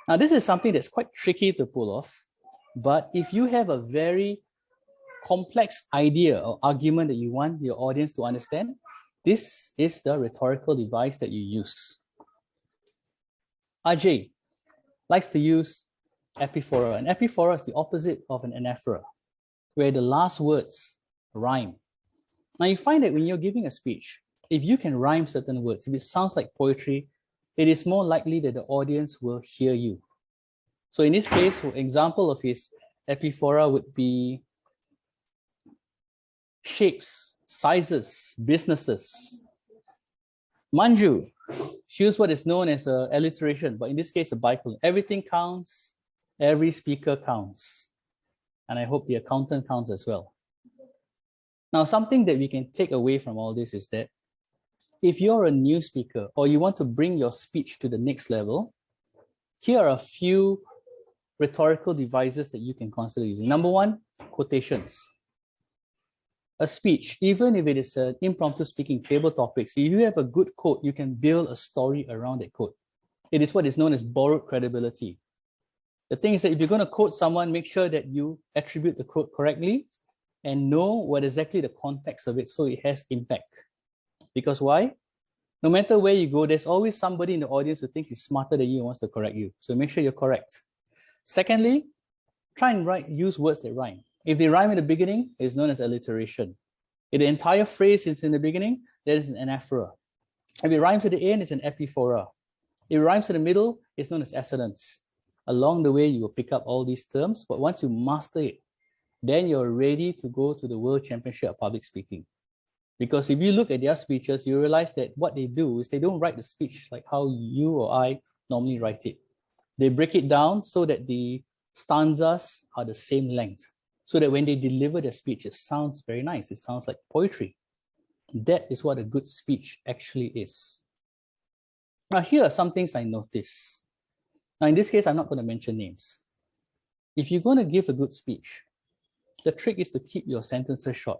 Now, this is something that's quite tricky to pull off, but if you have a very complex idea or argument that you want your audience to understand, this is the rhetorical device that you use. Ajay likes to use epiphora. An epiphora is the opposite of an anaphora, where the last words rhyme. Now, you find that when you're giving a speech, if you can rhyme certain words, if it sounds like poetry, it is more likely that the audience will hear you. So in this case, for example of his epiphora would be shapes, sizes, businesses. Manju, she used what is known as an alliteration, but in this case, a bicolon. Everything counts, every speaker counts. And I hope the accountant counts as well. Now, something that we can take away from all this is that if you're a new speaker or you want to bring your speech to the next level, here are a few rhetorical devices that you can consider using. Number one, quotations. A speech, even if it is an impromptu speaking table topics, if you have a good quote, you can build a story around that quote. It is what is known as borrowed credibility. The thing is that if you're going to quote someone, make sure that you attribute the quote correctly and know what exactly the context of it so it has impact. Because why? No matter where you go, there's always somebody in the audience who thinks he's smarter than you and wants to correct you. So make sure you're correct. Secondly, try and use words that rhyme. If they rhyme in the beginning, it's known as alliteration. If the entire phrase is in the beginning, that is an anaphora. If it rhymes at the end, it's an epiphora. If it rhymes in the middle, it's known as assonance. Along the way, you will pick up all these terms, but once you master it, then you're ready to go to the World Championship of Public Speaking. Because if you look at their speeches, you realize that what they do is they don't write the speech like how you or I normally write it. They break it down so that the stanzas are the same length, so that when they deliver their speech, it sounds very nice. It sounds like poetry. That is what a good speech actually is. Now, here are some things I noticed. Now, in this case, I'm not going to mention names. If you're going to give a good speech, the trick is to keep your sentences short.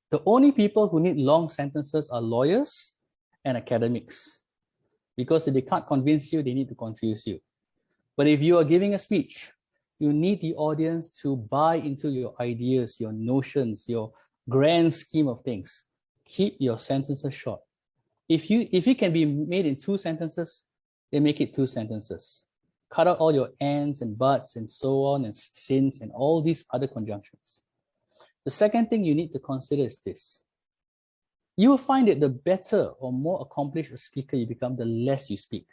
The only people who need long sentences are lawyers and academics, because if they can't convince you, they need to confuse you. But if you are giving a speech, you need the audience to buy into your ideas, your notions, your grand scheme of things. Keep your sentences short. If it can be made in 2 sentences, then make it 2 sentences. Cut out all your ands and buts and so on and since and all these other conjunctions. The second thing you need to consider is this. You will find that the better or more accomplished a speaker you become, the less you speak.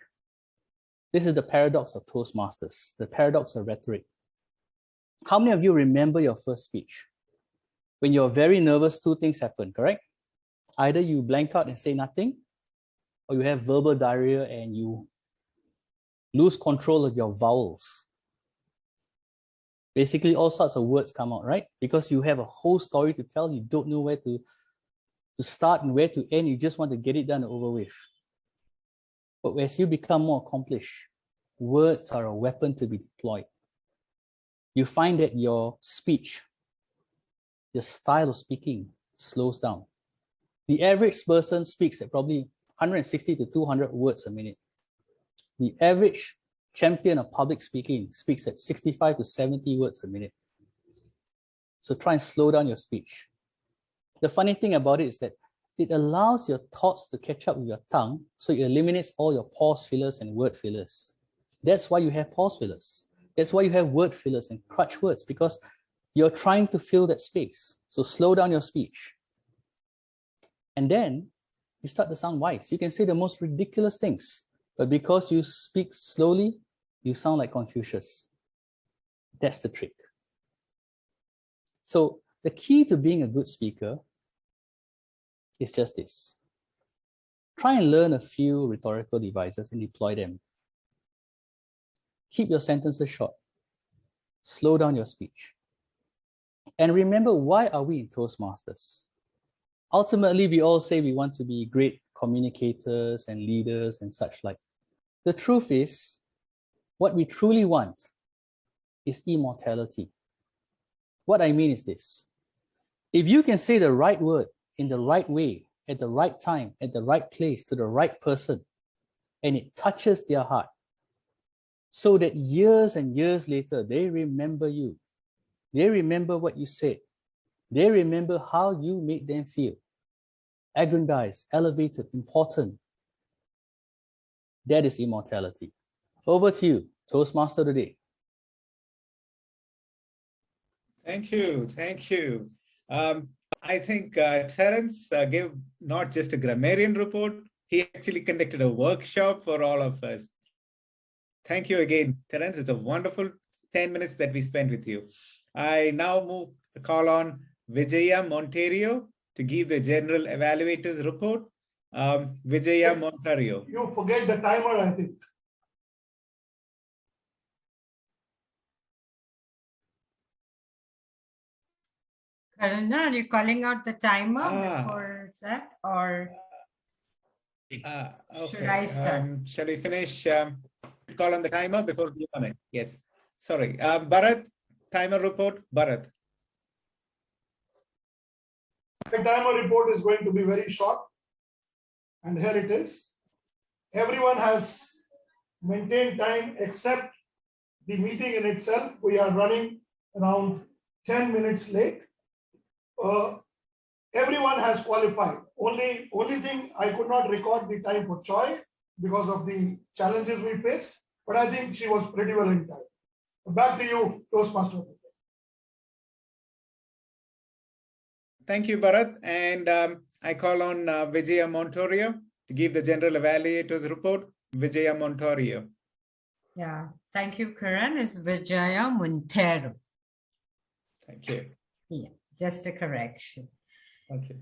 This is the paradox of Toastmasters, the paradox of rhetoric. How many of you remember your first speech? When you're very nervous, 2 things happen, correct? Either you blank out and say nothing, or you have verbal diarrhea and you lose control of your vowels. Basically, all sorts of words come out, right? Because you have a whole story to tell, you don't know where to start and where to end, you just want to get it done and over with. But as you become more accomplished, words are a weapon to be deployed. You find that your speech, your style of speaking slows down. The average person speaks at probably 160 to 200 words a minute. The average champion of public speaking speaks at 65 to 70 words a minute. So try and slow down your speech. The funny thing about it is that it allows your thoughts to catch up with your tongue, so it eliminates all your pause fillers and word fillers. That's why you have pause fillers. That's why you have word fillers and crutch words, because you're trying to fill that space. So slow down your speech. And then you start to sound wise. You can say the most ridiculous things, but because you speak slowly, you sound like Confucius. That's the trick. So the key to being a good speaker is just this. Try and learn a few rhetorical devices and deploy them. Keep your sentences short. Slow down your speech. And remember, why are we in Toastmasters? Ultimately, we all say we want to be great communicators and leaders and such like. The truth is, what we truly want is immortality. What I mean is this. If you can say the right word in the right way, at the right time, at the right place, to the right person, and it touches their heart, so that years and years later, they remember you. They remember what you said. They remember how you made them feel. Aggrandized, elevated, important. That is immortality. Over to you, Toastmaster today. Thank you. Thank you. I think Terence gave not just a grammarian report, he actually conducted a workshop for all of us. Thank you again, Terence. It's a wonderful 10 minutes that we spent with you. I now call on Vijaya Monterio to give the General Evaluators report. Vijaya Monterio. You forget the timer, I think. Karuna, are you calling out the timer before that, or Okay. should I start? Shall we finish? Call on the timer before you come in. Yes. Sorry. Bharat, timer report. Bharat. The timer report is going to be very short. And here it is. Everyone has maintained time except the meeting in itself. We are running around 10 minutes late. Everyone has qualified. Only thing, I could not record the time for Choi because of the challenges we faced, but I think she was pretty well in time. Back to you, Toastmaster. Thank you, Bharat. And I call on Vijaya Montorio to give the General Evaluators report. Vijaya Montorio. Yeah, thank you, Karan. It's Vijaya Montero. Thank you. Yeah, just a correction. Thank you.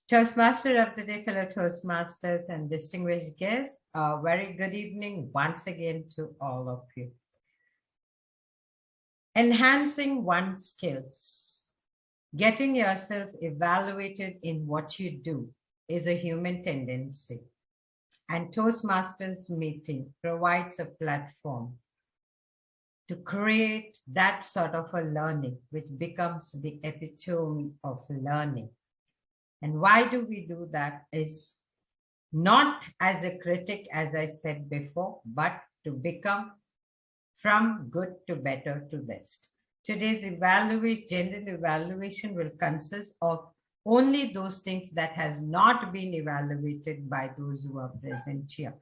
Toastmaster of the day, fellow Toastmasters and distinguished guests, a very good evening once again to all of you. Enhancing one's skills, getting yourself evaluated in what you do is a human tendency. And Toastmasters meeting provides a platform to create that sort of a learning, which becomes the epitome of learning. And why do we do that is not as a critic, as I said before, but to become from good to better to best. Today's general evaluation will consist of only those things that has not been evaluated by those who are present here.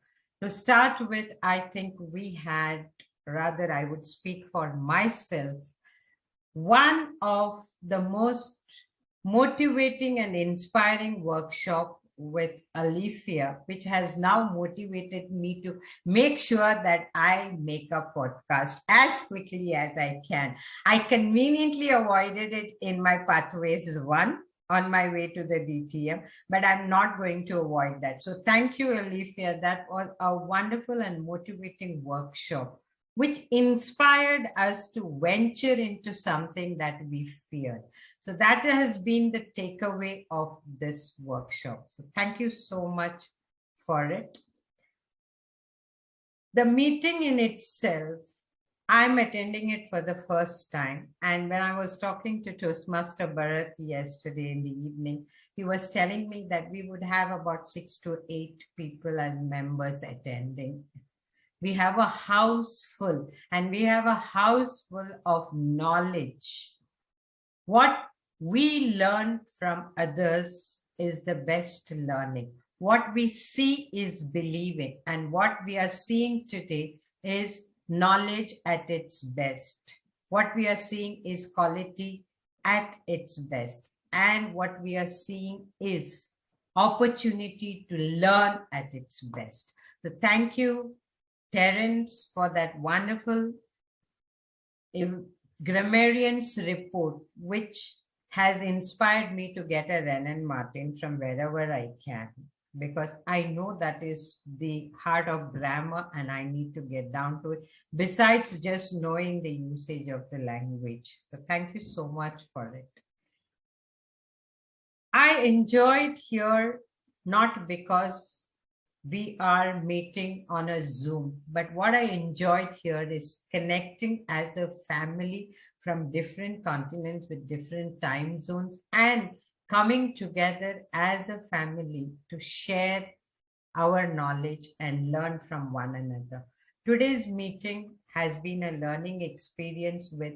To start with, I think we had, rather I would speak for myself, one of the most motivating and inspiring workshop with Alifia, which has now motivated me to make sure that I make a podcast as quickly as I can. I conveniently avoided it in my Pathways 1 on my way to the DTM, but I'm not going to avoid that. So thank you, Alifia. That was a wonderful and motivating workshop, which inspired us to venture into something that we feared. So that has been the takeaway of this workshop. So thank you so much for it. The meeting in itself, I'm attending it for the first time. And when I was talking to Toastmaster Bharat yesterday in the evening, he was telling me that we would have about 6 to 8 people as members attending. We have a house full, and we have a house full of knowledge. What we learn from others is the best learning. What we see is believing, and what we are seeing today is knowledge at its best. What we are seeing is quality at its best. And what we are seeing is opportunity to learn at its best. So thank you, Terence, for that wonderful grammarian's report, which has inspired me to get a Ren and Martin from wherever I can, because I know that is the heart of grammar and I need to get down to it, besides just knowing the usage of the language. So thank you so much for it. I enjoyed here, not because we are meeting on a Zoom, but what I enjoyed here is connecting as a family from different continents with different time zones and coming together as a family to share our knowledge and learn from one another. Today's meeting has been a learning experience with,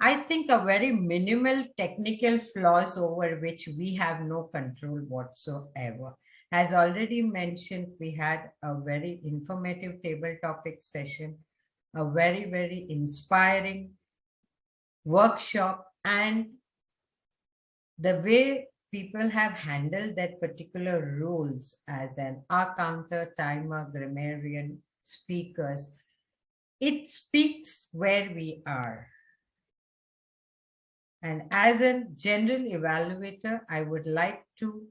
I think, a very minimal technical flaws over which we have no control whatsoever. As already mentioned, we had a very informative table topic session, a very, very inspiring workshop, and the way people have handled that particular roles as an counter, timer, grammarian, speakers, it speaks where we are. And as a general evaluator, I would like to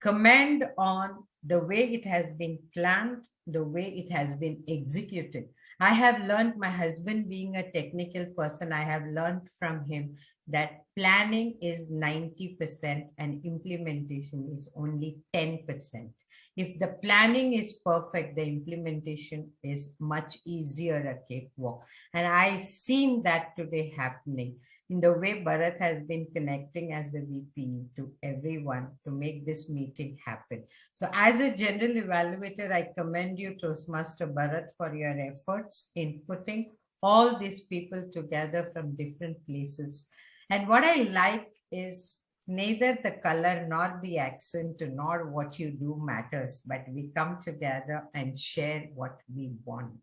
comment on the way it has been planned, the way it has been executed. I have learned, my husband being a technical person, I have learned from him that planning is 90% and implementation is only 10%. If the planning is perfect, the implementation is much easier a cakewalk. And I've seen that today happening in the way Bharat has been connecting as the VP to everyone to make this meeting happen. So as a general evaluator, I commend you, Toastmaster Bharat, for your efforts in putting all these people together from different places. And what I like is neither the color nor the accent nor what you do matters, but we come together and share what we want.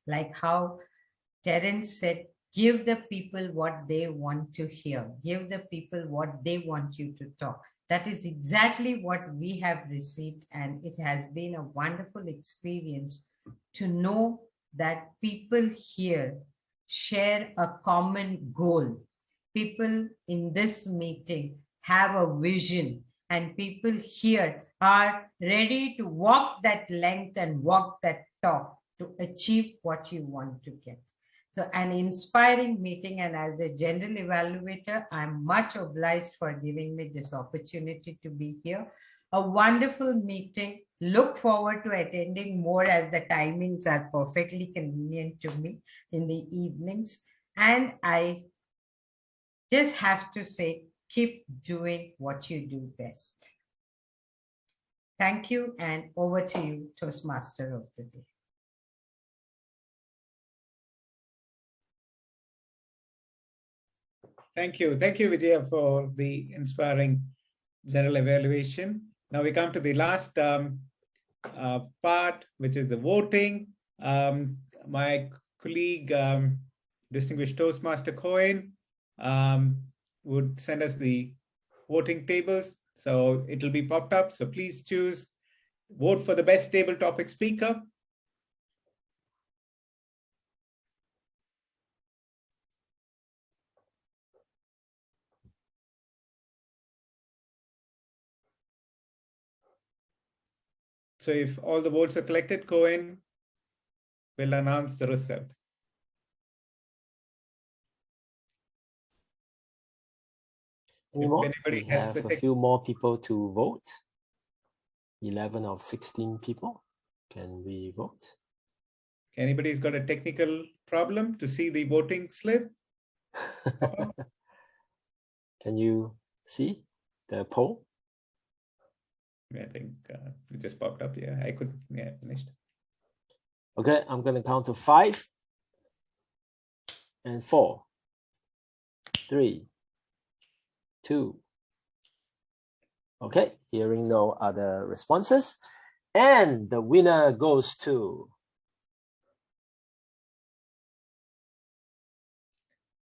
Like how Terence said, give the people what they want to hear. Give the people what they want you to talk. That is exactly what we have received. And it has been a wonderful experience to know that people here share a common goal. People in this meeting have a vision, and people here are ready to walk that length and walk that talk to achieve what you want to get. So an inspiring meeting, and as a general evaluator, I'm much obliged for giving me this opportunity to be here. a wonderful meeting. Look forward to attending more as the timings are perfectly convenient to me in the evenings. And I just have to say, keep doing what you do best. Thank you, and over to you, Toastmaster of the Day. Thank you, Vijaya, for the inspiring general evaluation. Now we come to the last part, which is the voting. My colleague, distinguished Toastmaster Cohen, would send us the voting tables. So it'll be popped up. So please choose, vote for the best table topic speaker. So if all the votes are collected, Cohen will announce the result. Anymore? We have a few more people to vote. 11 of 16 people. Can we vote? Anybody's got a technical problem to see the voting slip? Can you see the poll? I think it just popped up. Yeah, I could. Yeah, finished. Okay, I'm going to count to 5 and 4, 3, 2. Okay, hearing no other responses. And the winner goes to...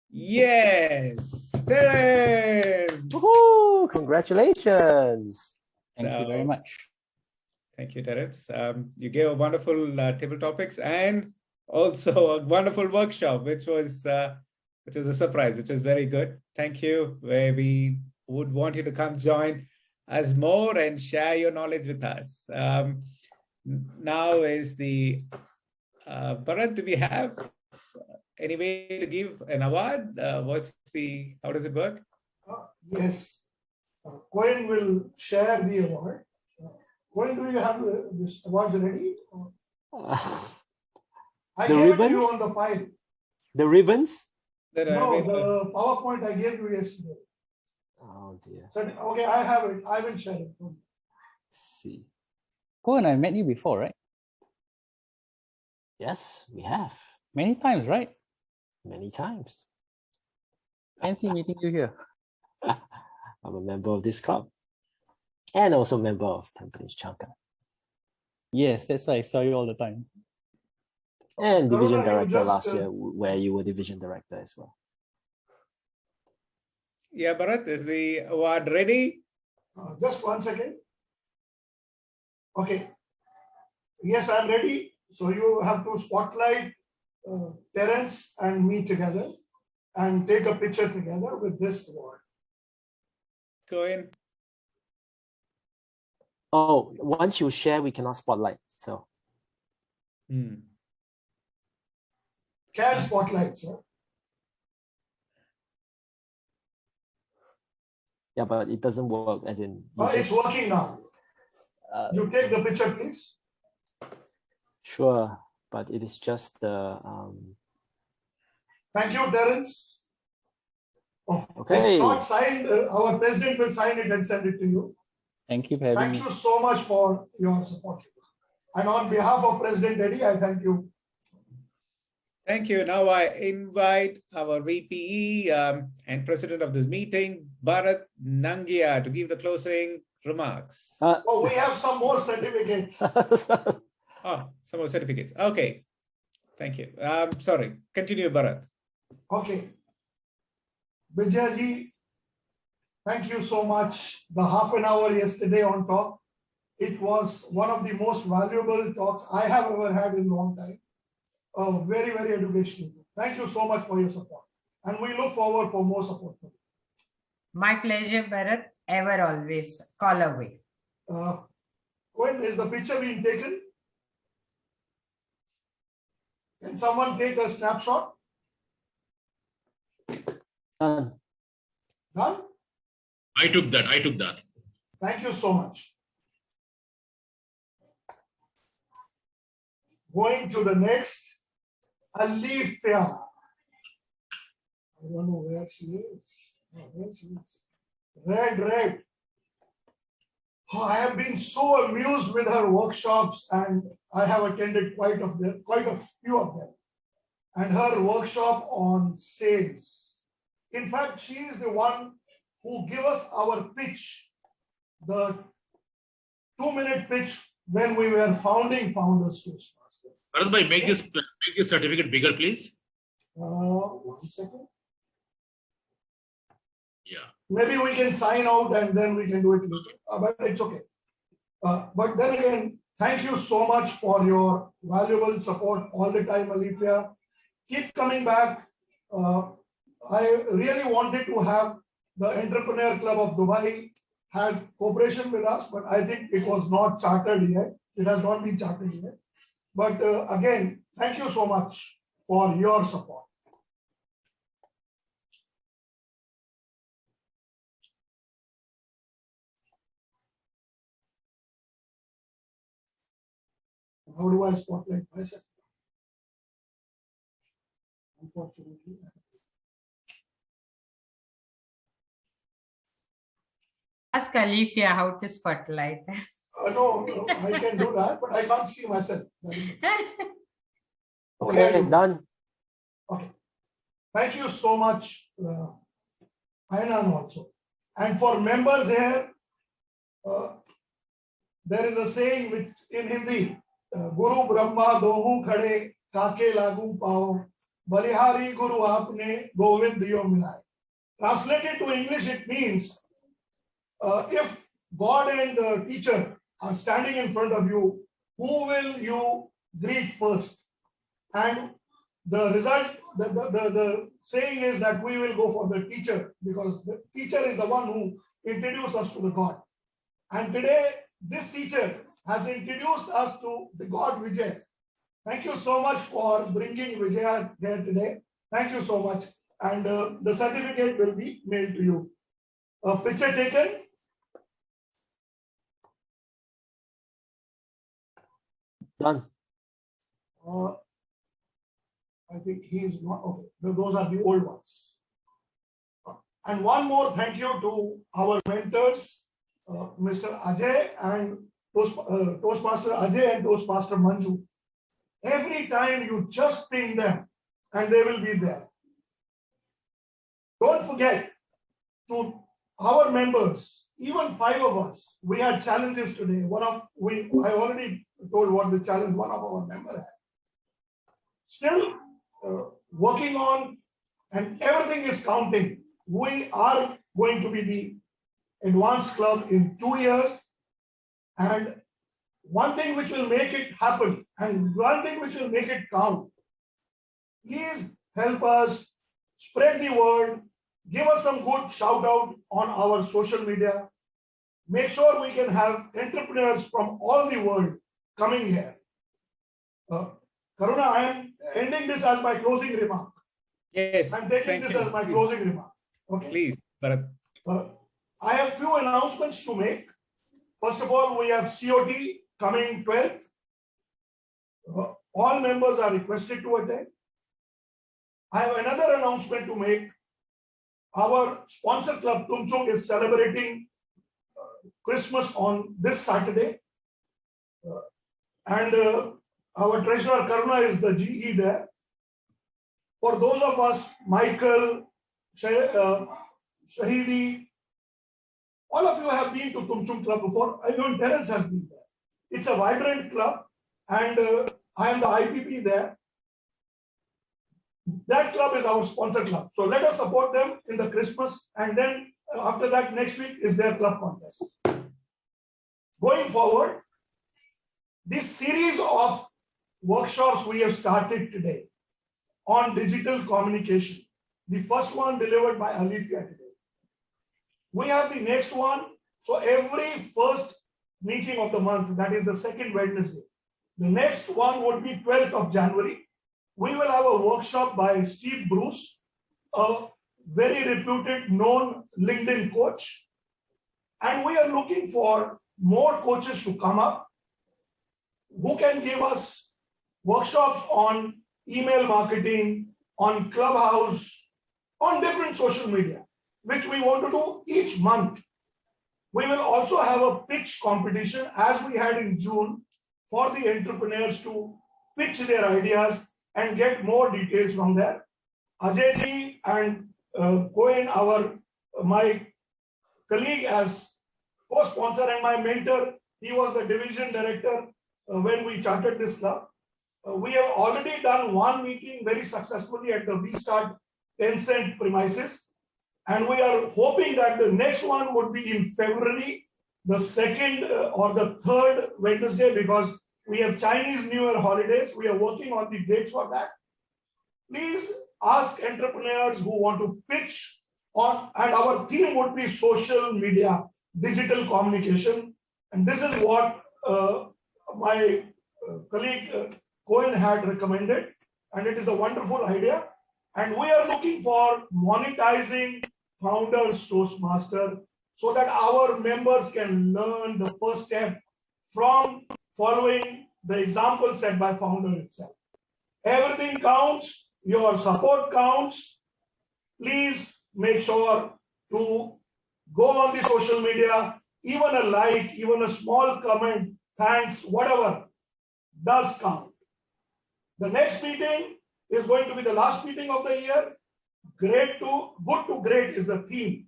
Yes, Terence! Woohoo! Congratulations! Thank you very much. Thank you, Terence. You gave a wonderful table topics and also a wonderful workshop, which was a surprise, which is very good. Thank you. Where we would want you to come join us more and share your knowledge with us. Now is the Bharat, do we have any way to give an award? How does it work? Yes. Cohen will share the award. Cohen, do you have this awards ready? I the gave ribbons? it to you on the file. The ribbons? No, the PowerPoint I gave you yesterday. Oh dear. So, okay, I have it. I will share it. Let's see. Cohen, I met you before, right? Yes, we have. Many times, right? Many times. Fancy meeting you here. I'm a member of this club. And also a member of Tampines Changka. Yes, that's why I saw you all the time. And division director last year, where you were division director as well. Yeah, Bharat, is the award ready? Just 1 second. Okay. Yes, I'm ready. So you have to spotlight Terence and me together and take a picture together with this award. Cohen. Oh, once you share, we cannot spotlight. So. Can spotlight, sir. Yeah, but it doesn't work as in... It's working now. You take the picture, please. Sure, but it is just the... Thank you, Terence. Oh, okay. It's not signed. Our president will sign it and send it to you. Thank you for having me. Thank you so much for your support. And on behalf of President Eddie, I thank you. Thank you. Now I invite our VPE and president of this meeting, Bharat Nangia, to give the closing remarks. We have some more certificates. Some more certificates. Okay. Thank you. Sorry. Continue, Bharat. Okay. Vijayji, thank you so much. The half an hour yesterday on talk, it was one of the most valuable talks I have ever had in a long time. Very, very educational. Thank you so much for your support. And we look forward for more support. My pleasure, Bharat. Ever, always. Call away. When is the picture being taken? Can someone take a snapshot? Done. Done? I took that. Thank you so much. going to the next, Alifia. I don't know where she is. Oh, where she is. Red. Oh, I have been so amused with her workshops, and I have attended quite a few of them. And her workshop on sales. In fact, she is the one who gave us our pitch, the 2-minute pitch when we were founding Founders Toastmasters. Bharat, make this certificate bigger, please. 1 second. Yeah. Maybe we can sign out and then we can do it later, but it's okay. But then again, thank you so much for your valuable support all the time, Alifia. Keep coming back. I really wanted to have the Entrepreneur Club of Dubai had cooperation with us, but I think it was not chartered yet. It has not been chartered yet. But again, thank you so much for your support. How do I spotlight myself? Unfortunately. Ask Alifia how to spotlight. No, I can do that, but I can't see myself. Okay, done. Okay. Thank you so much, Ainan also. And for members here, there is a saying which in Hindi, Guru Brahma Dohu Khade Kake Lagu Pao Balihari Guru Aapne Govind Diyo Milai. Translated to English, it means if God and the teacher are standing in front of you, who will you greet first? And the result, the saying is that we will go for the teacher, because the teacher is the one who introduced us to the God. And today, this teacher has introduced us to the God Vijay. Thank you so much for bringing Vijay here today. Thank you so much. And the certificate will be mailed to you. A picture taken. Done. I think he is not, okay. Those are the old ones. And one more thank you to our mentors, Mr. Ajay and Toastmaster Ajay and Toastmaster Manju. Every time you just ping them and they will be there. Don't forget to our members, even 5 of us, we had challenges today. I already told what the challenge one of our members had. Still working on, and everything is counting. We are going to be the advanced club in 2 years. And one thing which will make it happen, and one thing which will make it count, please help us spread the word, give us some good shout out on our social media. Make sure we can have entrepreneurs from all the world coming here. Karuna, I am ending this as my closing remark. Yes. I'm taking this as my closing remark. Okay. Please, Bharat. I have few announcements to make. First of all, we have COT coming 12th. All members are requested to attend. I have another announcement to make. Our sponsor club, Tumchung, is celebrating Christmas on this Saturday. And our treasurer, Karuna, is the GE there. For those of us, Michael, Shahidi, all of you have been to Tumchung Club before. Even Terence has been there. It's a vibrant club, and I am the IPP there. That club is our sponsor club. So let us support them in the Christmas, and then after that, next week is their club contest. Going forward, this series of workshops we have started today on digital communication. The first one delivered by Alifia today. We have the next one. So every first meeting of the month, that is the second Wednesday. The next one would be 12th of January. We will have a workshop by Steve Bruce, a very reputed, known LinkedIn coach. And we are looking for more coaches to come up who can give us workshops on email marketing, on Clubhouse, on different social media, which we want to do each month. We will also have a pitch competition as we had in June for the entrepreneurs to pitch their ideas and get more details from there. Ajay ji and Cohen, my colleague as co-sponsor and my mentor, he was the division director when we chartered this club. We have already done one meeting very successfully at the V-Start 10-cent premises. And we are hoping that the next one would be in February, the second or the third Wednesday, because we have Chinese New Year holidays. We are working on the dates for that. Please ask entrepreneurs who want to pitch on, and our theme would be social media, digital communication. And this is what my colleague Cohen had recommended. And it is a wonderful idea. And we are looking for monetizing Founders Toastmaster so that our members can learn the first step from following the example set by founder itself. Everything counts, your support counts. Please make sure to go on the social media, even a like, even a small comment, thanks, whatever, does count. The next meeting is going to be the last meeting of the year. Good to great is the theme.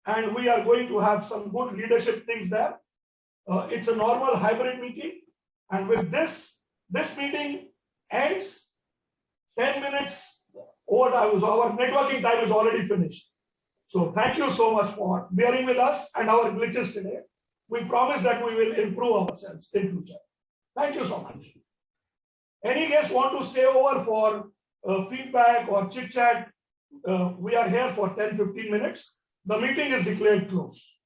And we are going to have some good leadership things there. It's a normal hybrid meeting. And with this meeting ends 10 minutes over. Our networking time is already finished. So thank you so much for bearing with us and our glitches today. We promise that we will improve ourselves in future. Thank you so much. Any guests want to stay over for feedback or chit chat? We are here for 10-15 minutes. The meeting is declared closed.